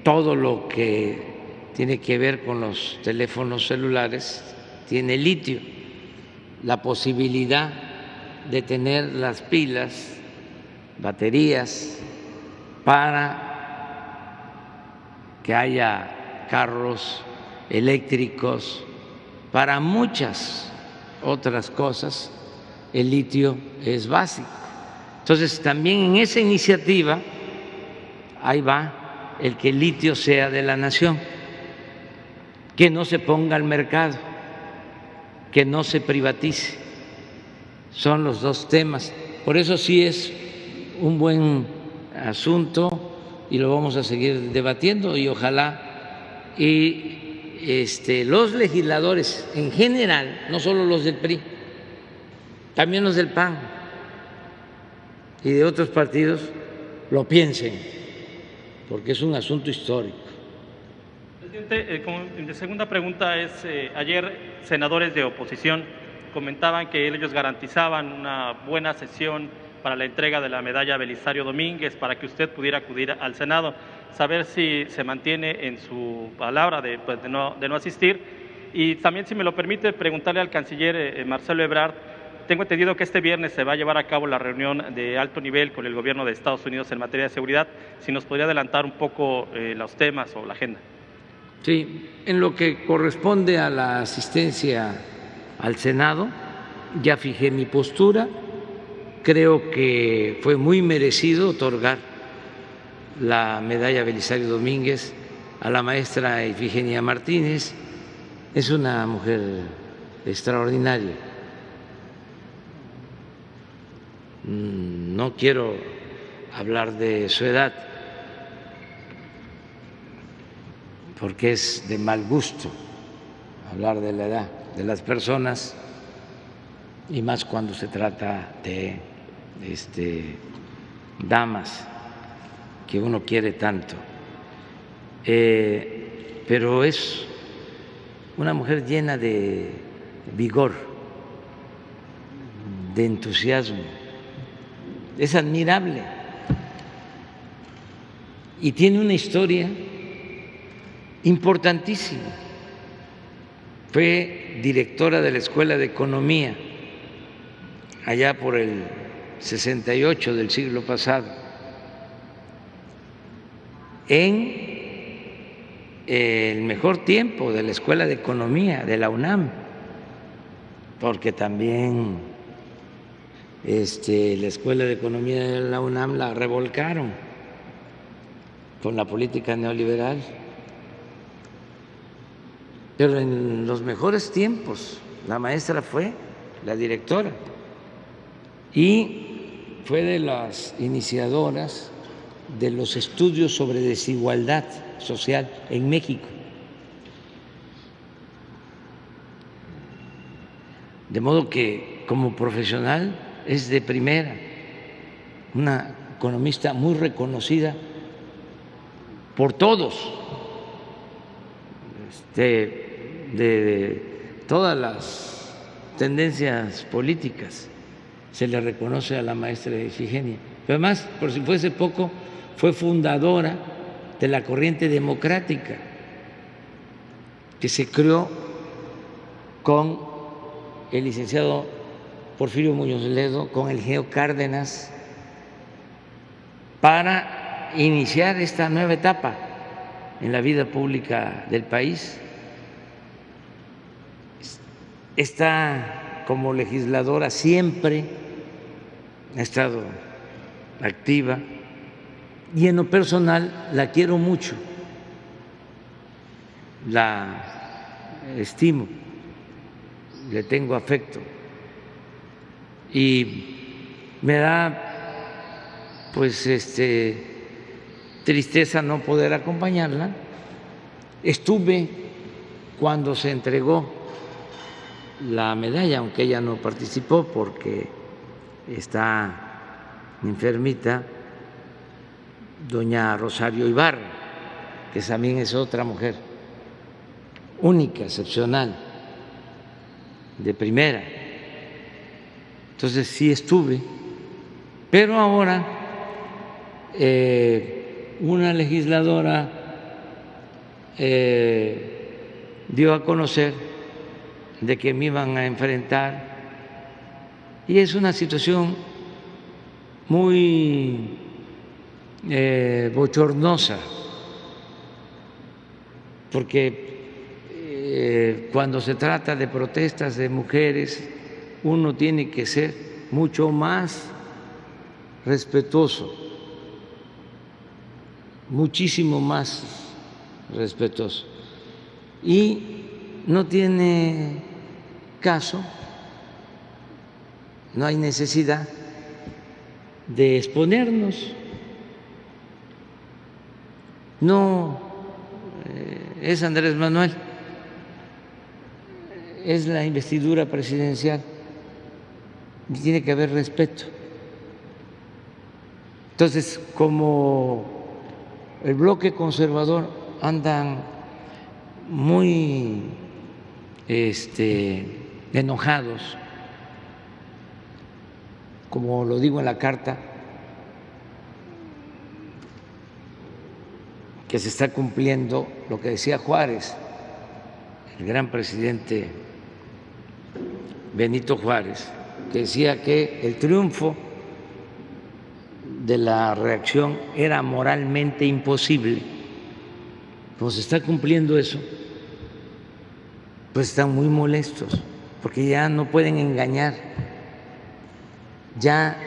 todo lo que tiene que ver con los teléfonos celulares tiene litio, la posibilidad de tener las pilas, baterías, para que haya carros eléctricos, para muchas otras cosas, el litio es básico. Entonces, también en esa iniciativa, ahí va el que el litio sea de la nación, que no se ponga al mercado, que no se privatice. Son los dos temas. Por eso sí es un buen asunto y lo vamos a seguir debatiendo, y ojalá los legisladores en general, no solo los del PRI, también los del PAN y de otros partidos, lo piensen, porque es un asunto histórico. Presidente, mi segunda pregunta es, ayer senadores de oposición comentaban que ellos garantizaban una buena sesión para la entrega de la medalla Belisario Domínguez para que usted pudiera acudir al Senado, saber si se mantiene en su palabra de no asistir, y también, si me lo permite, preguntarle al canciller Marcelo Ebrard. Tengo entendido que este viernes se va a llevar a cabo la reunión de alto nivel con el gobierno de Estados Unidos en materia de seguridad. Si nos podría adelantar un poco los temas o la agenda. Sí, en lo que corresponde a la asistencia al Senado, ya fijé mi postura. Creo que fue muy merecido otorgar la medalla Belisario Domínguez a la maestra Ifigenia Martínez. Es una mujer extraordinaria. No quiero hablar de su edad, porque es de mal gusto hablar de la edad de las personas, y más cuando se trata de damas que uno quiere tanto. Pero es una mujer llena de vigor, de entusiasmo. Es admirable y tiene una historia importantísima. Fue directora de la Escuela de Economía allá por el 68 del siglo pasado, en el mejor tiempo de la Escuela de Economía de la UNAM, porque también la Escuela de Economía de la UNAM la revolcaron con la política neoliberal. Pero en los mejores tiempos la maestra fue la directora y fue de las iniciadoras de los estudios sobre desigualdad social en México. De modo que como profesional es de primera, una economista muy reconocida por todos, de todas las tendencias políticas se le reconoce a la maestra Ifigenia. Pero además, por si fuese poco, fue fundadora de la corriente democrática que se creó con el licenciado Porfirio Muñoz Ledo, con el ingeniero Cárdenas, para iniciar esta nueva etapa en la vida pública del país. Está como legisladora, siempre ha estado activa, y en lo personal la quiero mucho, la estimo, le tengo afecto, y me da tristeza no poder acompañarla. Estuve cuando se entregó la medalla, aunque ella no participó porque está enfermita, doña Rosario Ibarra, que también es otra mujer única, excepcional, de primera. Entonces sí estuve, pero ahora una legisladora dio a conocer de que me iban a enfrentar, y es una situación muy bochornosa, porque cuando se trata de protestas de mujeres, uno tiene que ser mucho más respetuoso, muchísimo más respetuoso. Y no tiene caso, no hay necesidad de exponernos. No es Andrés Manuel, es la investidura presidencial y tiene que haber respeto. Entonces, como el bloque conservador andan muy enojados, como lo digo en la carta, que se está cumpliendo lo que decía Juárez, el gran presidente Benito Juárez, que decía que el triunfo de la reacción era moralmente imposible. Como se está cumpliendo eso, pues están muy molestos, porque ya no pueden engañar. Ya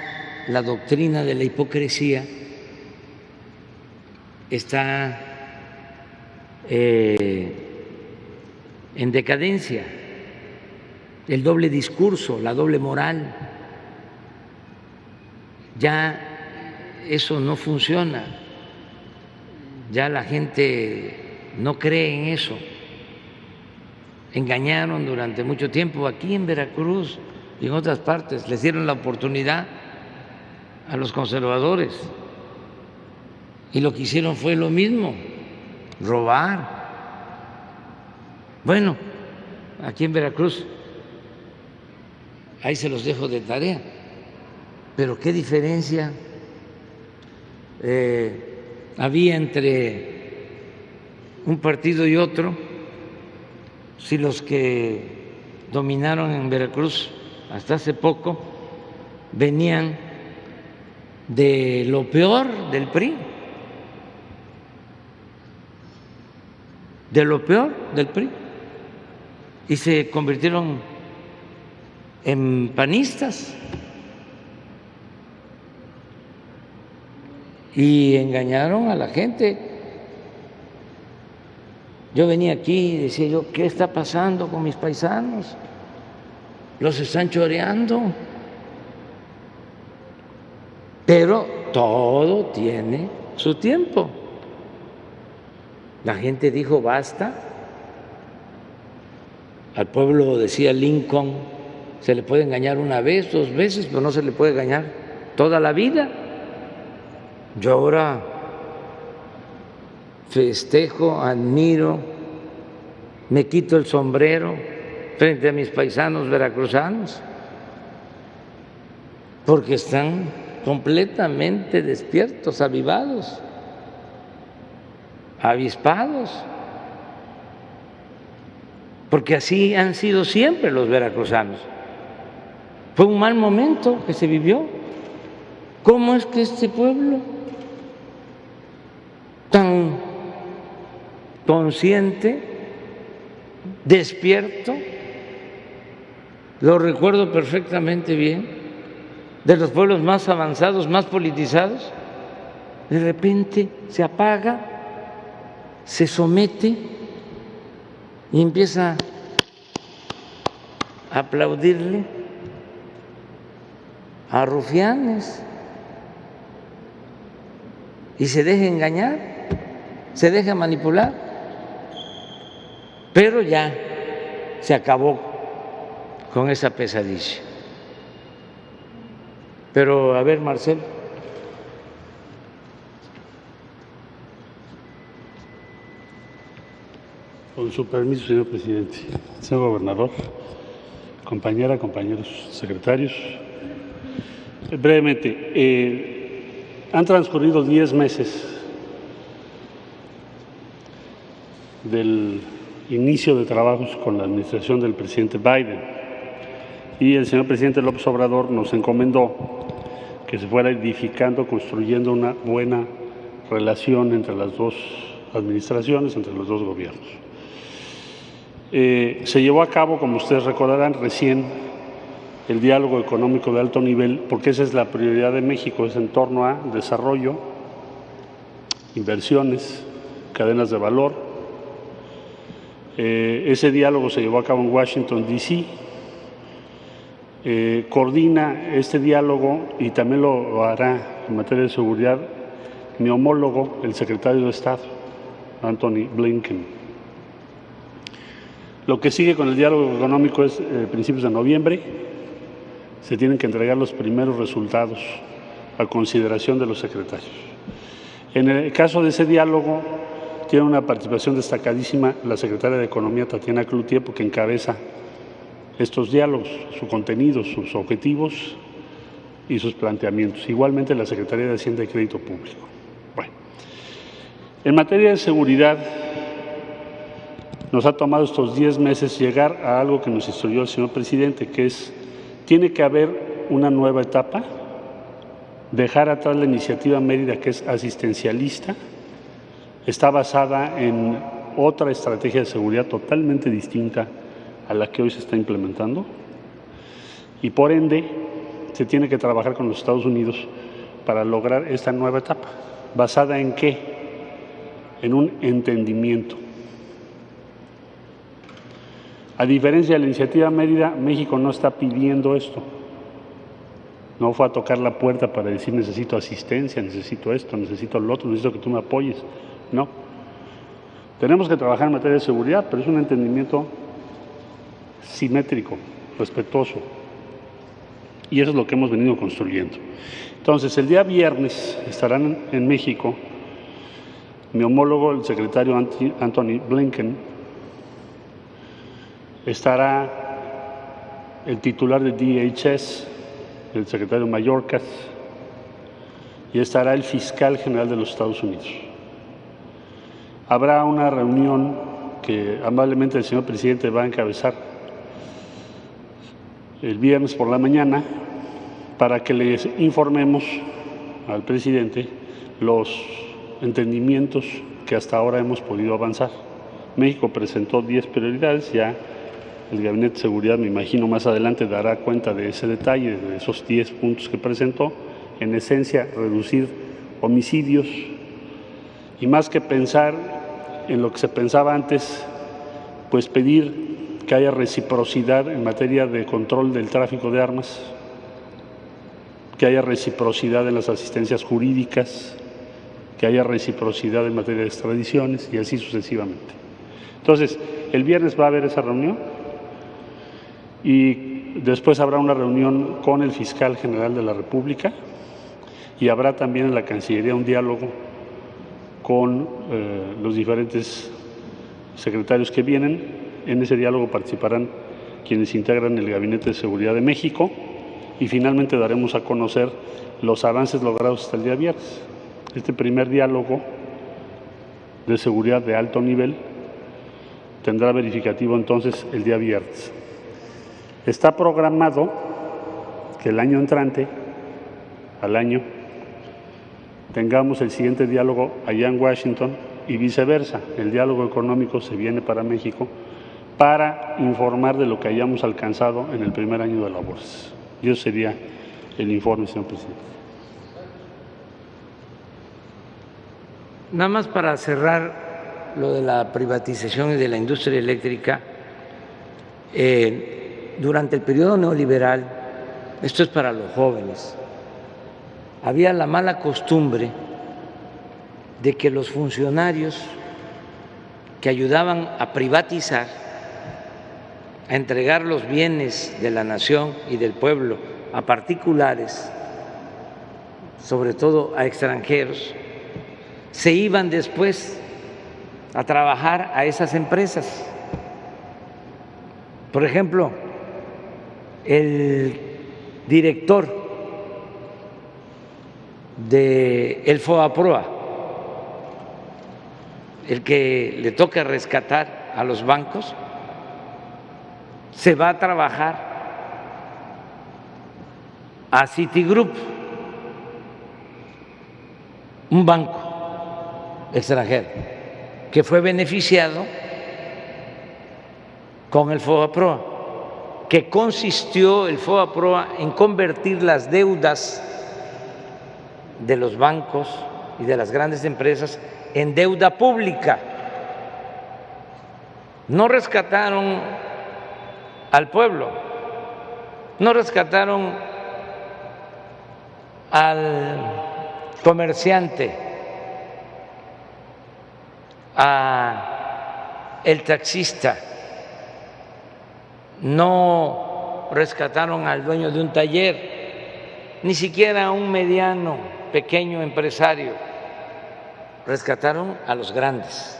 la doctrina de la hipocresía está en decadencia, el doble discurso, la doble moral, ya eso no funciona, ya la gente no cree en eso. Engañaron durante mucho tiempo aquí en Veracruz y en otras partes, les dieron la oportunidad a los conservadores y lo que hicieron fue lo mismo, robar. Bueno, aquí en Veracruz, ahí se los dejo de tarea, pero qué diferencia había entre un partido y otro si los que dominaron en Veracruz hasta hace poco venían de lo peor del PRI, de lo peor del PRI, y se convirtieron en panistas y engañaron a la gente. Yo venía aquí y decía yo, ¿qué está pasando con mis paisanos? Los están choreando. Pero todo tiene su tiempo. La gente dijo basta. Al pueblo, decía Lincoln, se le puede engañar una vez, 2 veces, pero no se le puede engañar toda la vida. Yo ahora festejo, admiro, me quito el sombrero frente a mis paisanos veracruzanos, porque están completamente despiertos, avivados, avispados, porque así han sido siempre los veracruzanos. Fue un mal momento que se vivió. ¿Cómo es que este pueblo tan consciente, despierto, lo recuerdo perfectamente bien, de los pueblos más avanzados, más politizados, de repente se apaga, se somete y empieza a aplaudirle a rufianes y se deja engañar, se deja manipular, pero ya se acabó con esa pesadilla. Pero a ver, Marcelo. Con su permiso, señor presidente. Señor gobernador, compañeros secretarios. Brevemente, Han transcurrido 10 meses del inicio de trabajos con la administración del presidente Biden y el señor presidente López Obrador nos encomendó que se fuera edificando, construyendo una buena relación entre las dos administraciones, entre los dos gobiernos. Se llevó a cabo, como ustedes recordarán, recién el diálogo económico de alto nivel, porque esa es la prioridad de México, es en torno a desarrollo, inversiones, cadenas de valor. Ese diálogo se llevó a cabo en Washington, D.C., coordina este diálogo y también lo hará en materia de seguridad mi homólogo, el secretario de Estado, Antony Blinken. Lo que sigue con el diálogo económico es principios de noviembre. Se tienen que entregar los primeros resultados a consideración de los secretarios. En el caso de ese diálogo, tiene una participación destacadísima la secretaria de Economía, Tatiana Cloutier, porque encabeza estos diálogos, su contenido, sus objetivos y sus planteamientos. Igualmente la Secretaría de Hacienda y Crédito Público. Bueno, en materia de seguridad, nos ha tomado estos 10 meses llegar a algo que nos instruyó el señor presidente, que es, tiene que haber una nueva etapa, dejar atrás la iniciativa Mérida, que es asistencialista, está basada en otra estrategia de seguridad totalmente distinta a la que hoy se está implementando y por ende se tiene que trabajar con los Estados Unidos para lograr esta nueva etapa. ¿Basada en qué? En un entendimiento. A diferencia de la iniciativa Mérida, México no está pidiendo esto. No fue a tocar la puerta para decir necesito asistencia, necesito esto, necesito lo otro, necesito que tú me apoyes. No. Tenemos que trabajar en materia de seguridad, pero es un entendimiento simétrico, respetuoso. Y eso es lo que hemos venido construyendo. Entonces, el día viernes estarán en México mi homólogo, el secretario Antony Blinken, estará el titular de DHS, el secretario Mayorkas, y estará el fiscal general de los Estados Unidos. Habrá una reunión que amablemente el señor presidente va a encabezar el viernes por la mañana para que les informemos al presidente los entendimientos que hasta ahora hemos podido avanzar. México presentó 10 prioridades, ya el Gabinete de Seguridad, me imagino, más adelante dará cuenta de ese detalle, de esos 10 puntos que presentó. En esencia, reducir homicidios y más que pensar en lo que se pensaba antes, pues pedir que haya reciprocidad en materia de control del tráfico de armas, que haya reciprocidad en las asistencias jurídicas, que haya reciprocidad en materia de extradiciones y así sucesivamente. Entonces, el viernes va a haber esa reunión y después habrá una reunión con el fiscal general de la República y habrá también en la Cancillería un diálogo con los diferentes secretarios que vienen. En ese diálogo participarán quienes integran el Gabinete de Seguridad de México y finalmente daremos a conocer los avances logrados hasta el día viernes. Este primer diálogo de seguridad de alto nivel tendrá verificativo entonces el día viernes. Está programado que el año entrante, al año, tengamos el siguiente diálogo allá en Washington y viceversa. El diálogo económico se viene para México para informar de lo que hayamos alcanzado en el primer año de labores. Y eso sería el informe, señor presidente. Nada más para cerrar lo de la privatización y de la industria eléctrica, durante el periodo neoliberal, esto es para los jóvenes, había la mala costumbre de que los funcionarios que ayudaban a privatizar, a entregar los bienes de la nación y del pueblo a particulares, sobre todo a extranjeros, se iban después a trabajar a esas empresas. Por ejemplo, el director del FOBAPROA, el que le toca rescatar a los bancos, se va a trabajar a Citigroup, un banco extranjero que fue beneficiado con el FOBAPROA, que consistió el FOBAPROA en convertir las deudas de los bancos y de las grandes empresas en deuda pública. No rescataron al pueblo, no rescataron al comerciante, al taxista, no rescataron al dueño de un taller, ni siquiera a un mediano, pequeño empresario, rescataron a los grandes,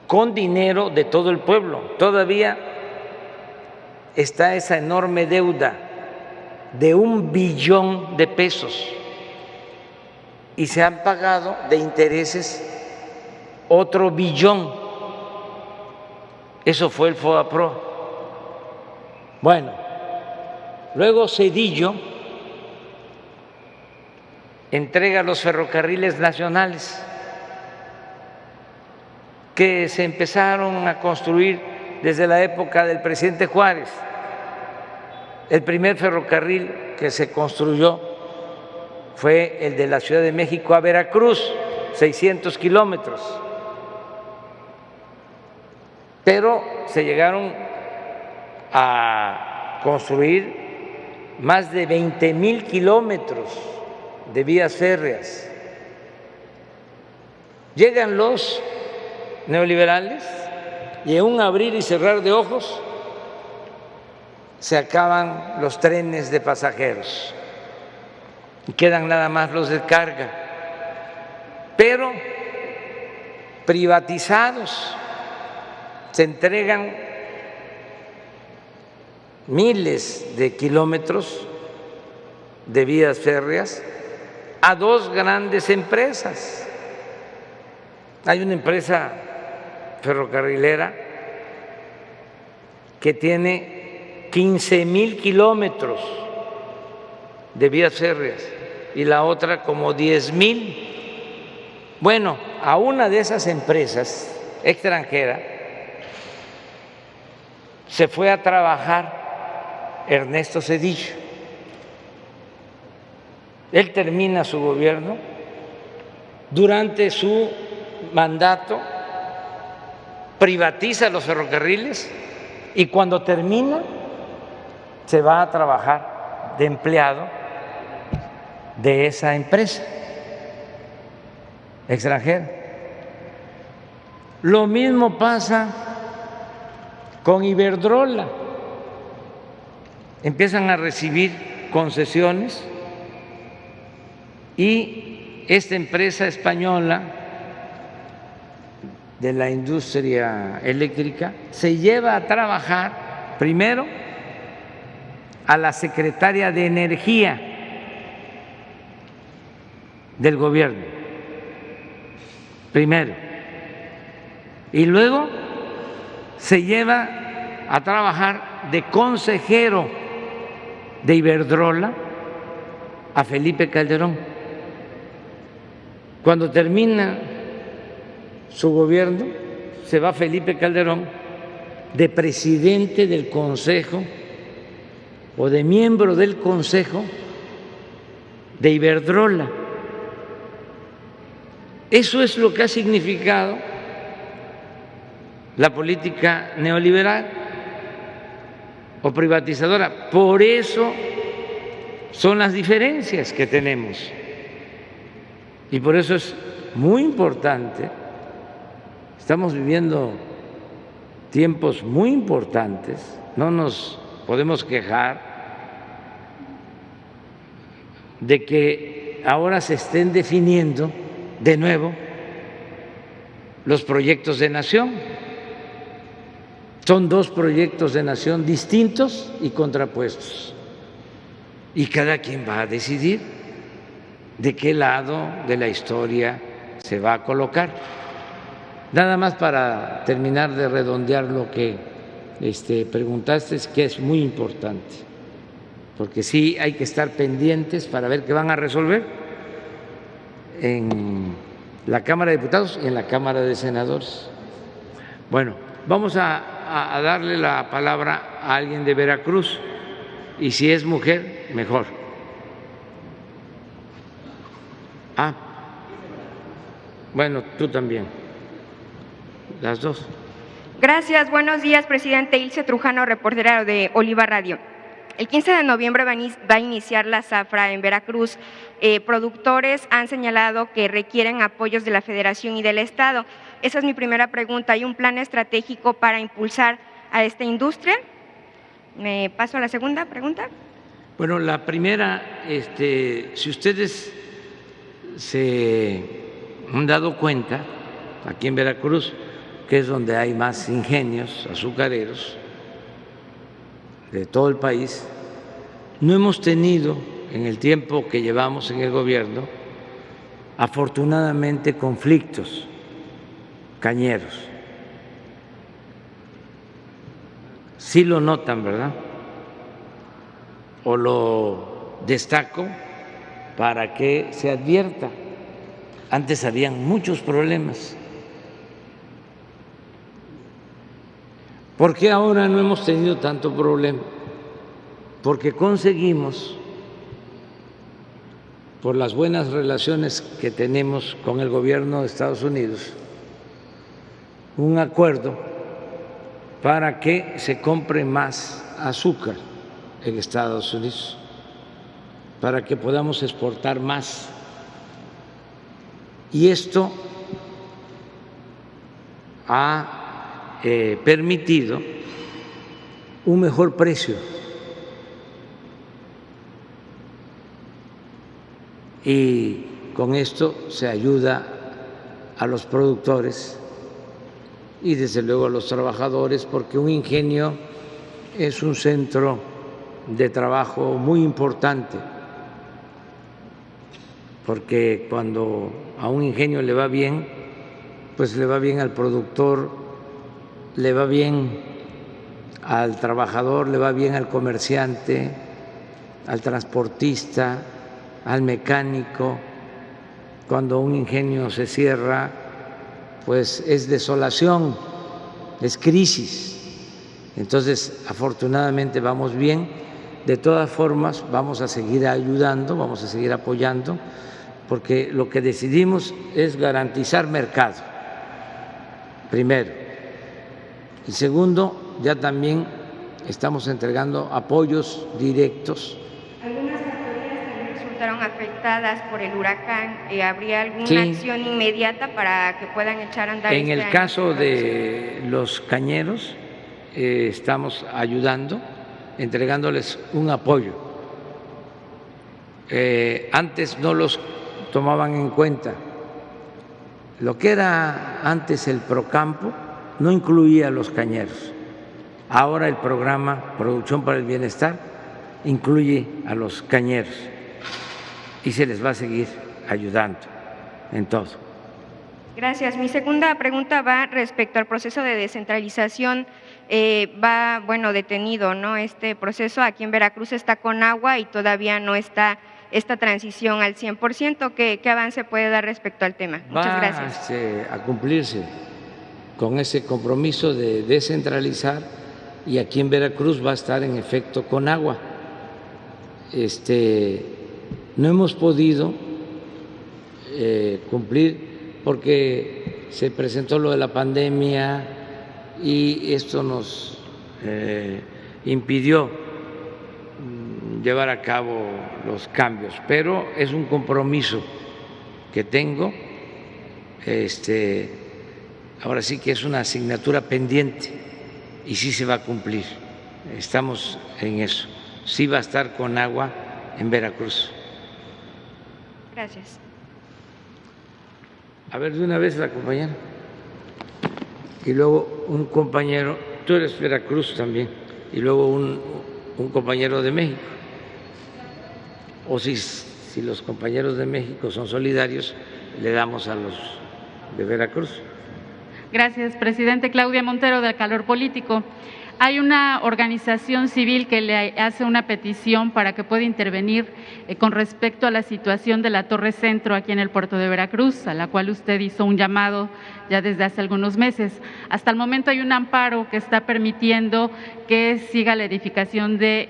con dinero de todo el pueblo. Todavía está esa enorme deuda de 1 billón de pesos y se han pagado de intereses otro billón. Eso fue el FOBAPROA. Bueno, luego Zedillo entrega los ferrocarriles nacionales que se empezaron a construir desde la época del presidente Juárez. El primer ferrocarril que se construyó fue el de la Ciudad de México a Veracruz, 600 kilómetros. Pero se llegaron a construir más de 20,000 kilómetros de vías férreas. Llegan los neoliberales y en un abrir y cerrar de ojos se acaban los trenes de pasajeros y quedan nada más los de carga, pero privatizados. Se entregan miles de kilómetros de vías férreas a 2 grandes empresas. Hay una empresa ferrocarrilera que tiene 15,000 kilómetros de vías férreas y la otra como 10,000. Bueno, a una de esas empresas extranjeras se fue a trabajar Ernesto Zedillo. Él termina su gobierno. Durante su mandato privatiza los ferrocarriles y cuando termina se va a trabajar de empleado de esa empresa extranjera. Lo mismo pasa con Iberdrola. Empiezan a recibir concesiones y esta empresa española de la industria eléctrica se lleva a trabajar primero a la secretaria de Energía del gobierno, primero, y luego se lleva a trabajar de consejero de Iberdrola a Felipe Calderón. Cuando termina su gobierno, se va Felipe Calderón de presidente del Consejo o de miembro del Consejo de Iberdrola. Eso es lo que ha significado la política neoliberal o privatizadora. Por eso son las diferencias que tenemos y por eso es muy importante. Estamos viviendo tiempos muy importantes, no nos podemos quejar de que ahora se estén definiendo de nuevo los proyectos de nación. Son 2 proyectos de nación distintos y contrapuestos, y cada quien va a decidir de qué lado de la historia se va a colocar. Nada más para terminar de redondear lo que preguntaste, es que es muy importante, porque sí hay que estar pendientes para ver qué van a resolver en la Cámara de Diputados y en la Cámara de Senadores. Bueno, vamos a darle la palabra a alguien de Veracruz, y si es mujer, mejor. Bueno, tú también, las dos. Gracias, buenos días, presidente. Ilse Trujano, reportera de Oliva Radio. El 15 de noviembre va a iniciar la zafra en Veracruz. Productores han señalado que requieren apoyos de la Federación y del Estado. Esa es mi primera pregunta. ¿Hay un plan estratégico para impulsar a esta industria? Me paso a la segunda pregunta. Bueno, la primera, si ustedes se han dado cuenta, aquí en Veracruz, que es donde hay más ingenios azucareros de todo el país, no hemos tenido en el tiempo que llevamos en el gobierno, afortunadamente, conflictos cañeros. Sí lo notan, ¿verdad? O lo destaco para que se advierta. Antes habían muchos problemas. ¿Por qué ahora no hemos tenido tanto problema? Porque conseguimos, por las buenas relaciones que tenemos con el gobierno de Estados Unidos, un acuerdo para que se compre más azúcar en Estados Unidos, para que podamos exportar más. Y esto ha permitido un mejor precio y con esto se ayuda a los productores y desde luego a los trabajadores, porque un ingenio es un centro de trabajo muy importante, porque cuando a un ingenio le va bien, pues le va bien al productor, le va bien al trabajador, le va bien al comerciante, al transportista, al mecánico. Cuando un ingenio se cierra, pues es desolación, es crisis. Entonces, afortunadamente vamos bien. De todas formas, vamos a seguir ayudando, vamos a seguir apoyando, porque lo que decidimos es garantizar mercado, primero. Y segundo, ya también estamos entregando apoyos directos. Algunas factorías también resultaron afectadas por el huracán. ¿Habría alguna acción inmediata para que puedan echar a andar? En el caso de los cañeros, estamos ayudando, entregándoles un apoyo. Antes no los tomaban en cuenta. Lo que era antes el Procampo no incluía a los cañeros. Ahora el programa Producción para el Bienestar incluye a los cañeros y se les va a seguir ayudando en todo. Gracias. Mi segunda pregunta va respecto al proceso de descentralización. Va, detenido, ¿no? Este proceso aquí en Veracruz está con agua y todavía no está esta transición al 100%. ¿Qué avance puede dar respecto al tema? Muchas gracias. Va a cumplirse con ese compromiso de descentralizar, y aquí en Veracruz va a estar en efecto con agua. No hemos podido cumplir porque se presentó lo de la pandemia y esto nos impidió llevar a cabo los cambios, pero es un compromiso que tengo. Ahora sí que es una asignatura pendiente y sí se va a cumplir. Estamos en eso. Sí va a estar con agua en Veracruz. Gracias. A ver, de una vez la compañera. Y luego un compañero, tú eres Veracruz también, y luego un compañero de México. O si si los compañeros de México son solidarios, le damos a los de Veracruz. Gracias, presidente. Claudia Montero, del Calor Político. Hay una organización civil que le hace una petición para que pueda intervenir con respecto a la situación de la Torre Centro aquí en el puerto de Veracruz, a la cual usted hizo un llamado ya desde hace algunos meses. Hasta el momento hay un amparo que está permitiendo que siga la edificación de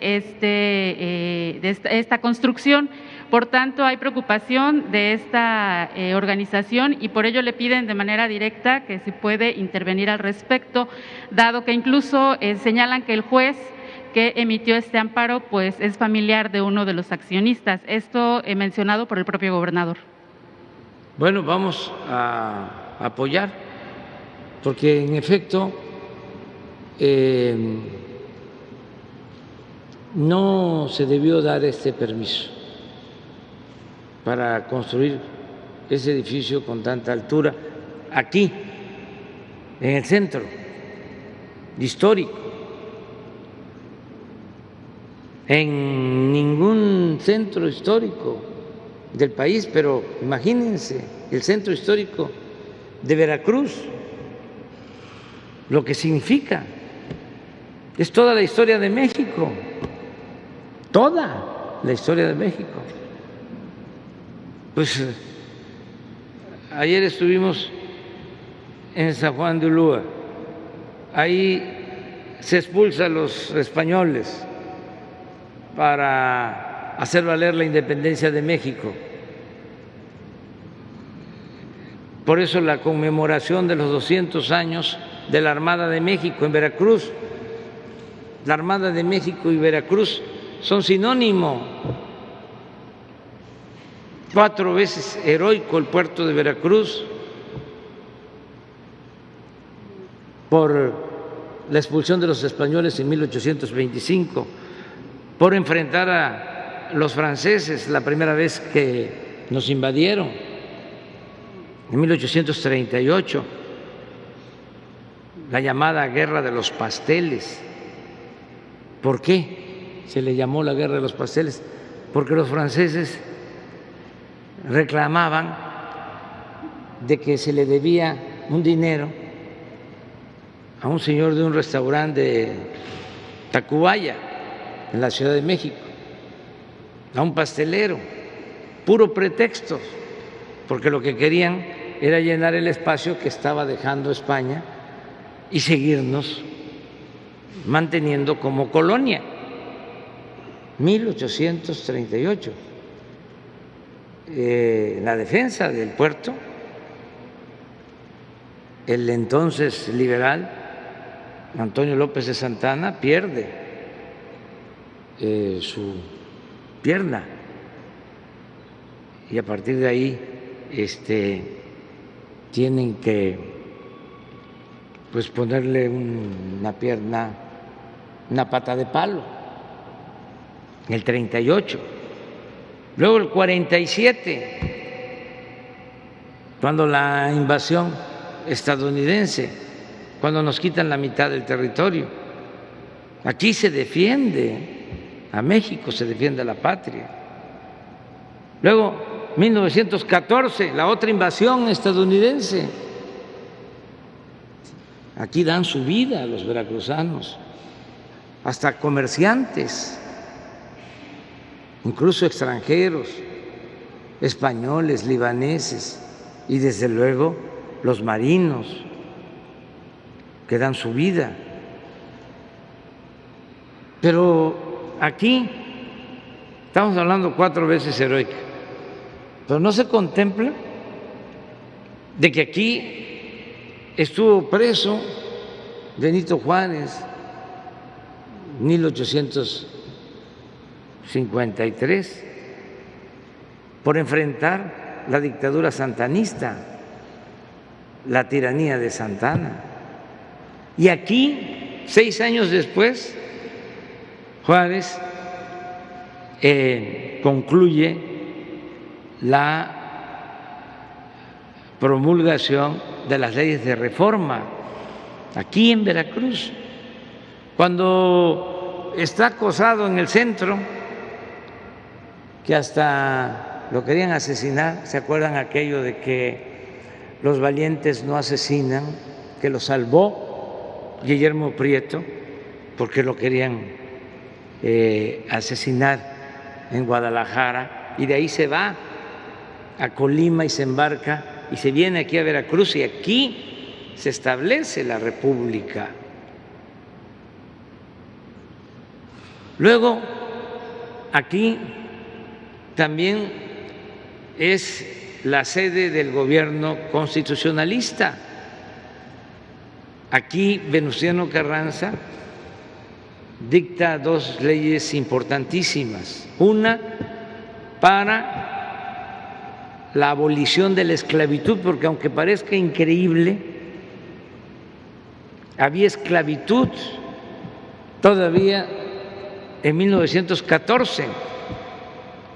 esta construcción. Por tanto, hay preocupación de esta organización y por ello le piden de manera directa que se puede intervenir al respecto, dado que incluso señalan que el juez que emitió este amparo pues es familiar de uno de los accionistas. Esto mencionado por el propio gobernador. Bueno, vamos a apoyar, porque en efecto no se debió dar este permiso para construir ese edificio con tanta altura aquí, en el centro histórico. En ningún centro histórico del país, pero imagínense el centro histórico de Veracruz, lo que significa. Es toda la historia de México, toda la historia de México. Pues ayer estuvimos en San Juan de Ulúa, ahí se expulsa a los españoles para hacer valer la independencia de México. Por eso la conmemoración de los 200 años de la Armada de México en Veracruz. La Armada de México y Veracruz son sinónimo. 4 veces heroico el puerto de Veracruz por la expulsión de los españoles en 1825, por enfrentar a los franceses la primera vez que nos invadieron en 1838, la llamada Guerra de los Pasteles. ¿Por qué se le llamó la Guerra de los Pasteles? Porque los franceses reclamaban de que se le debía un dinero a un señor de un restaurante de Tacubaya, en la Ciudad de México, a un pastelero, puro pretexto, porque lo que querían era llenar el espacio que estaba dejando España y seguirnos manteniendo como colonia. 1838. La defensa del puerto, el entonces liberal Antonio López de Santana pierde su pierna y a partir de ahí tienen que pues ponerle una pierna, una pata de palo, en el 38. Luego el 47, cuando la invasión estadounidense, cuando nos quitan la mitad del territorio. Aquí se defiende a México, se defiende a la patria. Luego, 1914, la otra invasión estadounidense. Aquí dan su vida a los veracruzanos, hasta comerciantes, incluso extranjeros, españoles, libaneses y desde luego los marinos que dan su vida. Pero aquí estamos hablando 4 veces heroica, pero no se contempla de que aquí estuvo preso Benito Juárez, 1853, por enfrentar la dictadura santanista, la tiranía de Santana. Y aquí, 6 años después, Juárez concluye la promulgación de las leyes de reforma aquí en Veracruz. Cuando está acosado en el centro, que hasta lo querían asesinar. ¿Se acuerdan aquello de que los valientes no asesinan? Que lo salvó Guillermo Prieto porque lo querían asesinar en Guadalajara, y de ahí se va a Colima y se embarca y se viene aquí a Veracruz, y aquí se establece la República. Luego, aquí también es la sede del gobierno constitucionalista. Aquí Venustiano Carranza dicta dos leyes importantísimas. Una para la abolición de la esclavitud, porque aunque parezca increíble, había esclavitud todavía en 1914.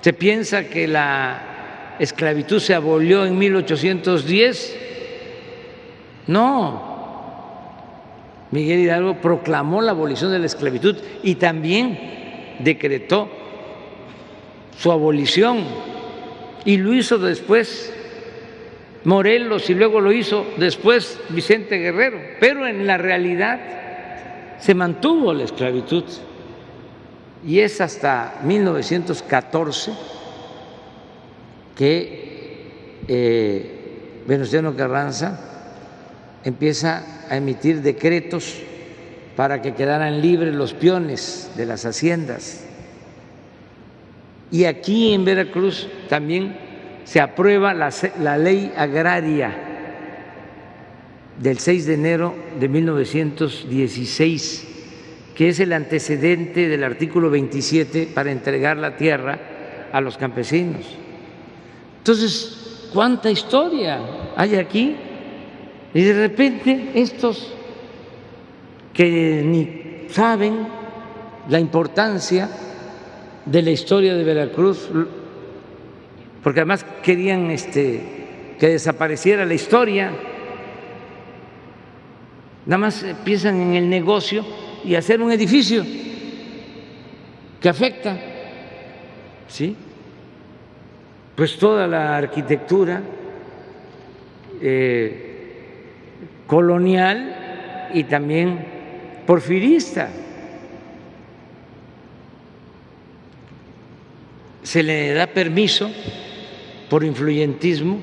Se piensa que la esclavitud se abolió en 1810. No. Miguel Hidalgo proclamó la abolición de la esclavitud y también decretó su abolición, y lo hizo después Morelos y luego lo hizo después Vicente Guerrero, pero en la realidad se mantuvo la esclavitud, y es hasta 1914 que Venustiano Carranza empieza a emitir decretos para que quedaran libres los peones de las haciendas. Y aquí en Veracruz también se aprueba la ley agraria del 6 de enero de 1916, que es el antecedente del artículo 27 para entregar la tierra a los campesinos. Entonces, ¿cuánta historia hay aquí? Y de repente estos que ni saben la importancia de la historia de Veracruz, porque además querían que desapareciera la historia, nada más piensan en el negocio y hacer un edificio que afecta, ¿sí?, pues toda la arquitectura colonial y también porfirista. Se le da permiso por influyentismo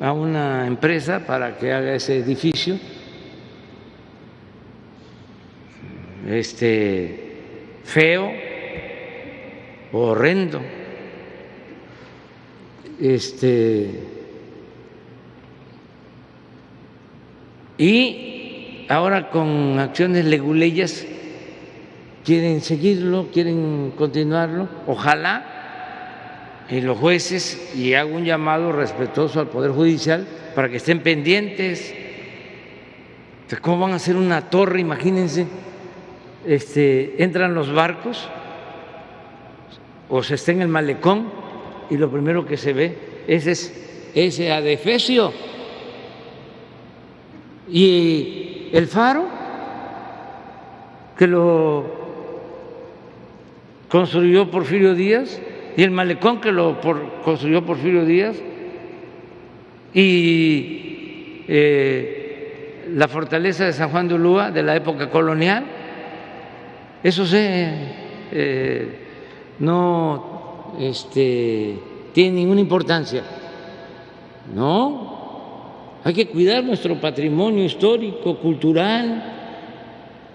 a una empresa para que haga ese edificio feo, horrendo, y ahora con acciones leguleyas quieren seguirlo, quieren continuarlo. Ojalá y los jueces, y hago un llamado respetuoso al Poder Judicial para que estén pendientes. ¿Cómo van a hacer una torre? Imagínense, entran los barcos o se está en el malecón y lo primero que se ve es ese adefesio. Y el faro, que lo construyó Porfirio Díaz, y el malecón, que lo construyó Porfirio Díaz, y la fortaleza de San Juan de Ulúa de la época colonial, eso no tiene ninguna importancia. No, hay que cuidar nuestro patrimonio histórico, cultural.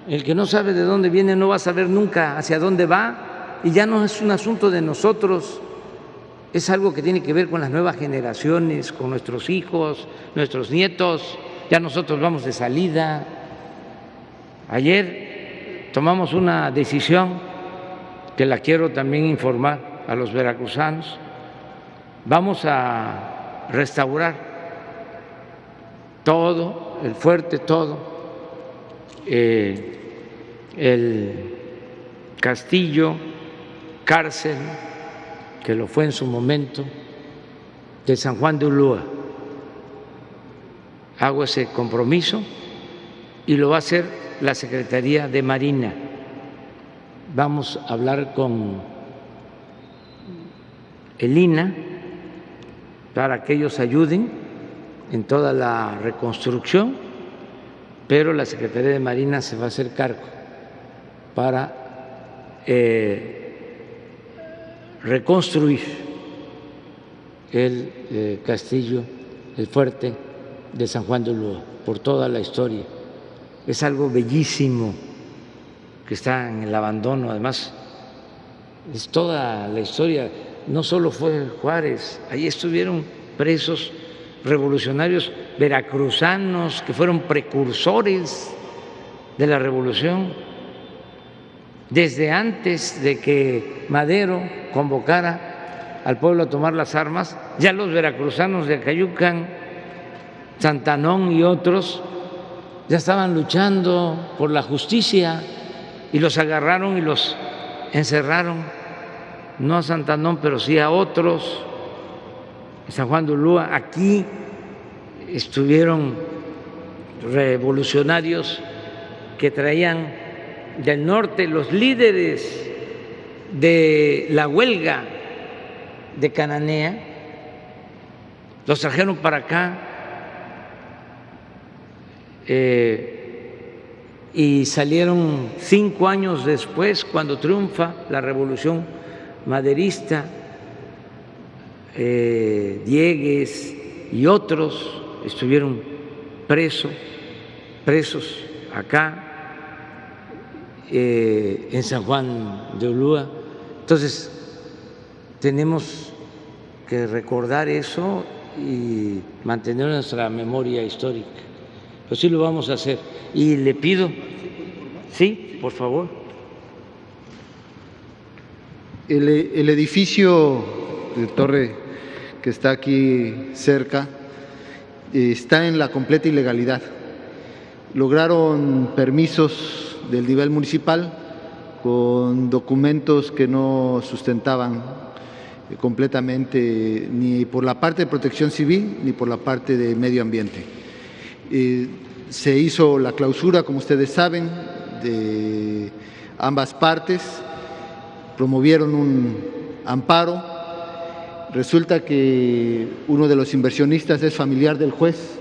El que no sabe de dónde viene no va a saber nunca hacia dónde va, y ya no es un asunto de nosotros, es algo que tiene que ver con las nuevas generaciones, con nuestros hijos, nuestros nietos. Ya nosotros vamos de salida. Ayer tomamos una decisión que la quiero también informar a los veracruzanos. Vamos a restaurar todo, el fuerte, todo, el castillo, cárcel, que lo fue en su momento, de San Juan de Ulúa. Hago ese compromiso y lo va a hacer la Secretaría de Marina. Vamos a hablar con el INAH para que ellos ayuden en toda la reconstrucción, pero la Secretaría de Marina se va a hacer cargo para reconstruir el castillo, el fuerte de San Juan de Ulúa, por toda la historia. Es algo bellísimo que está en el abandono, además es toda la historia. No solo fue Juárez, ahí estuvieron presos revolucionarios veracruzanos que fueron precursores de la revolución. Desde antes de que Madero convocara al pueblo a tomar las armas, ya los veracruzanos de Acayucan, Santanón y otros ya estaban luchando por la justicia y los agarraron y los encerraron, no a Santanón, pero sí a otros. San Juan de Ulúa, aquí estuvieron revolucionarios que traían del norte, los líderes de la huelga de Cananea, los trajeron para acá y salieron 5 años después, cuando triunfa la revolución maderista. Diegues y otros estuvieron presos acá en San Juan de Ulúa. Entonces tenemos que recordar eso y mantener nuestra memoria histórica. Pues sí lo vamos a hacer. Y le pido, sí, por favor. El edificio de torre que está aquí cerca está en la completa ilegalidad. Lograron permisos del nivel municipal con documentos que no sustentaban completamente ni por la parte de protección civil ni por la parte de medio ambiente. Se hizo la clausura, como ustedes saben, de ambas partes, promovieron un amparo. Resulta que uno de los inversionistas es familiar del juez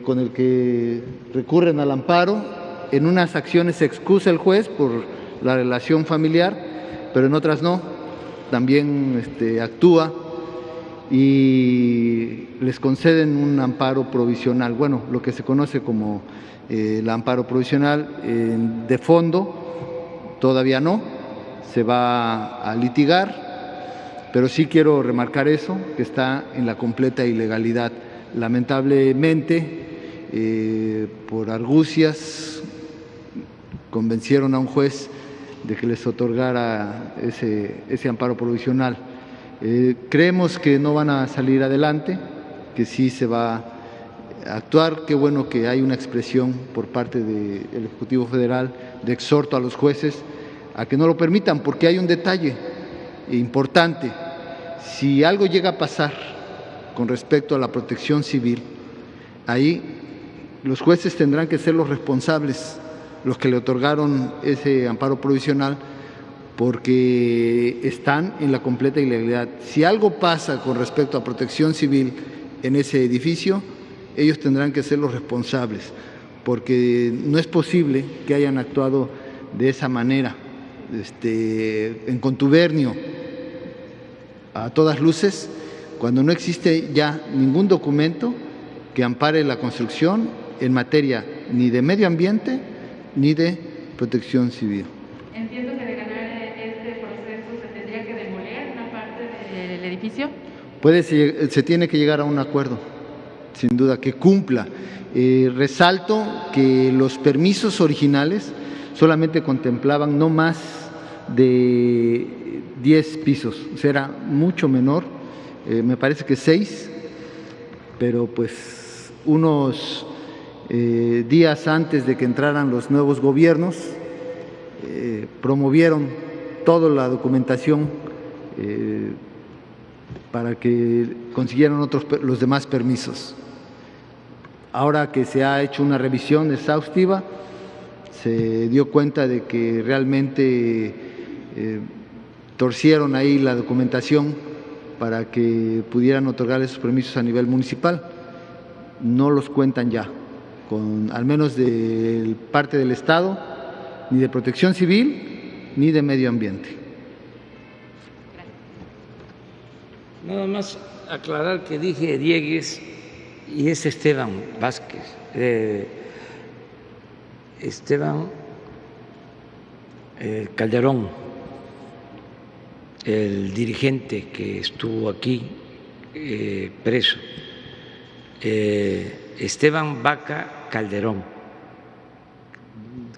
con el que recurren al amparo. En unas acciones se excusa el juez por la relación familiar, pero en otras no. También actúa y les conceden un amparo provisional, bueno, lo que se conoce como el amparo provisional. De fondo todavía no, se va a litigar. Pero sí quiero remarcar eso, que está en la completa ilegalidad. Lamentablemente, por argucias, convencieron a un juez de que les otorgara ese amparo provisional. Creemos que no van a salir adelante, que sí se va a actuar. Qué bueno que hay una expresión por parte del Ejecutivo Federal de exhorto a los jueces a que no lo permitan, porque hay un detalle importante. Si algo llega a pasar con respecto a la protección civil, ahí los jueces tendrán que ser los responsables, los que le otorgaron ese amparo provisional, porque están en la completa ilegalidad. Si algo pasa con respecto a protección civil en ese edificio, ellos tendrán que ser los responsables, porque no es posible que hayan actuado de esa manera, en contubernio, a todas luces, cuando no existe ya ningún documento que ampare la construcción en materia ni de medio ambiente ni de protección civil. Entiendo que de ganar este proceso se tendría que demoler una parte del edificio. Se tiene que llegar a un acuerdo, sin duda, que cumpla. Resalto que los permisos originales solamente contemplaban no más de 10 pisos, o sea, era mucho menor, me parece que 6, pero pues unos días antes de que entraran los nuevos gobiernos, promovieron toda la documentación para que consiguieran los demás permisos. Ahora que se ha hecho una revisión exhaustiva, se dio cuenta de que realmente torcieron ahí la documentación para que pudieran otorgar esos permisos a nivel municipal. No los cuentan ya, al menos de parte del Estado, ni de Protección Civil, ni de Medio Ambiente. Nada más aclarar que dije Diegues y es Esteban Vázquez. Esteban Calderón, el dirigente que estuvo aquí preso. Esteban Vaca Calderón,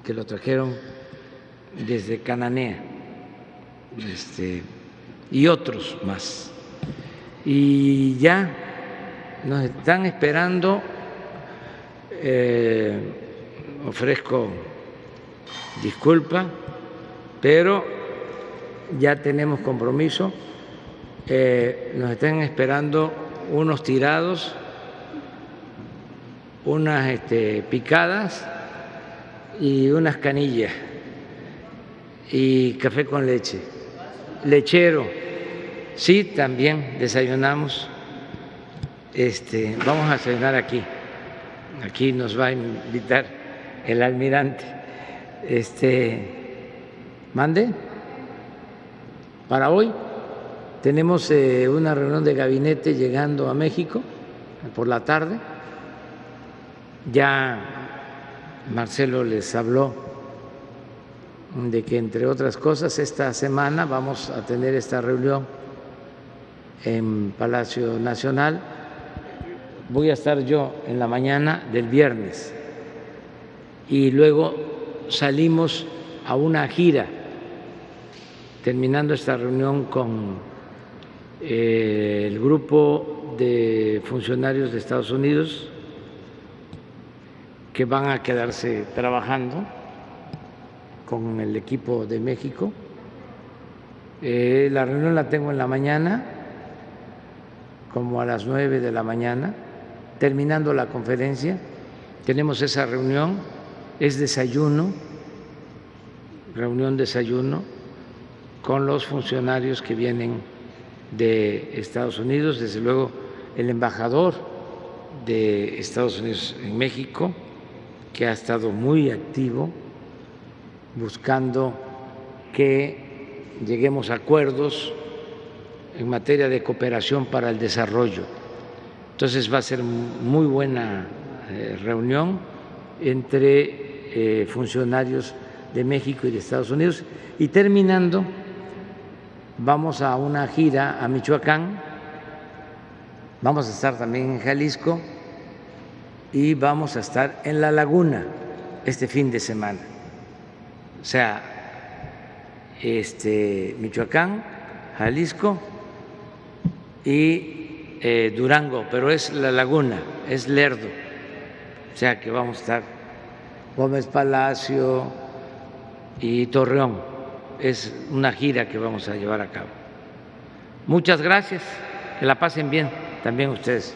que lo trajeron desde Cananea, y otros más. Y ya nos están esperando, ofrezco disculpa, pero ya tenemos compromiso, nos están esperando unos tirados, unas picadas y unas canillas y café con leche, lechero, sí, también desayunamos, vamos a desayunar aquí nos va a invitar el almirante, mande, para hoy tenemos una reunión de gabinete llegando a México por la tarde. Ya Marcelo les habló de que, entre otras cosas, esta semana vamos a tener esta reunión en Palacio Nacional. Voy a estar yo en la mañana del viernes y luego salimos a una gira, terminando esta reunión con el grupo de funcionarios de Estados Unidos que van a quedarse trabajando con el equipo de México. La reunión la tengo en la mañana, como a las 9 de la mañana. Terminando la conferencia, tenemos esa reunión, es desayuno, reunión-desayuno con los funcionarios que vienen de Estados Unidos, desde luego el embajador de Estados Unidos en México, que ha estado muy activo buscando que lleguemos a acuerdos en materia de cooperación para el desarrollo. Entonces va a ser muy buena reunión entre funcionarios de México y de Estados Unidos. Y terminando, vamos a una gira a Michoacán, vamos a estar también en Jalisco y vamos a estar en La Laguna este fin de semana. O sea, Michoacán, Jalisco y Durango, pero es La Laguna, es Lerdo. O sea que vamos a estar Gómez Palacio y Torreón. Es una gira que vamos a llevar a cabo. Muchas gracias, que la pasen bien también ustedes.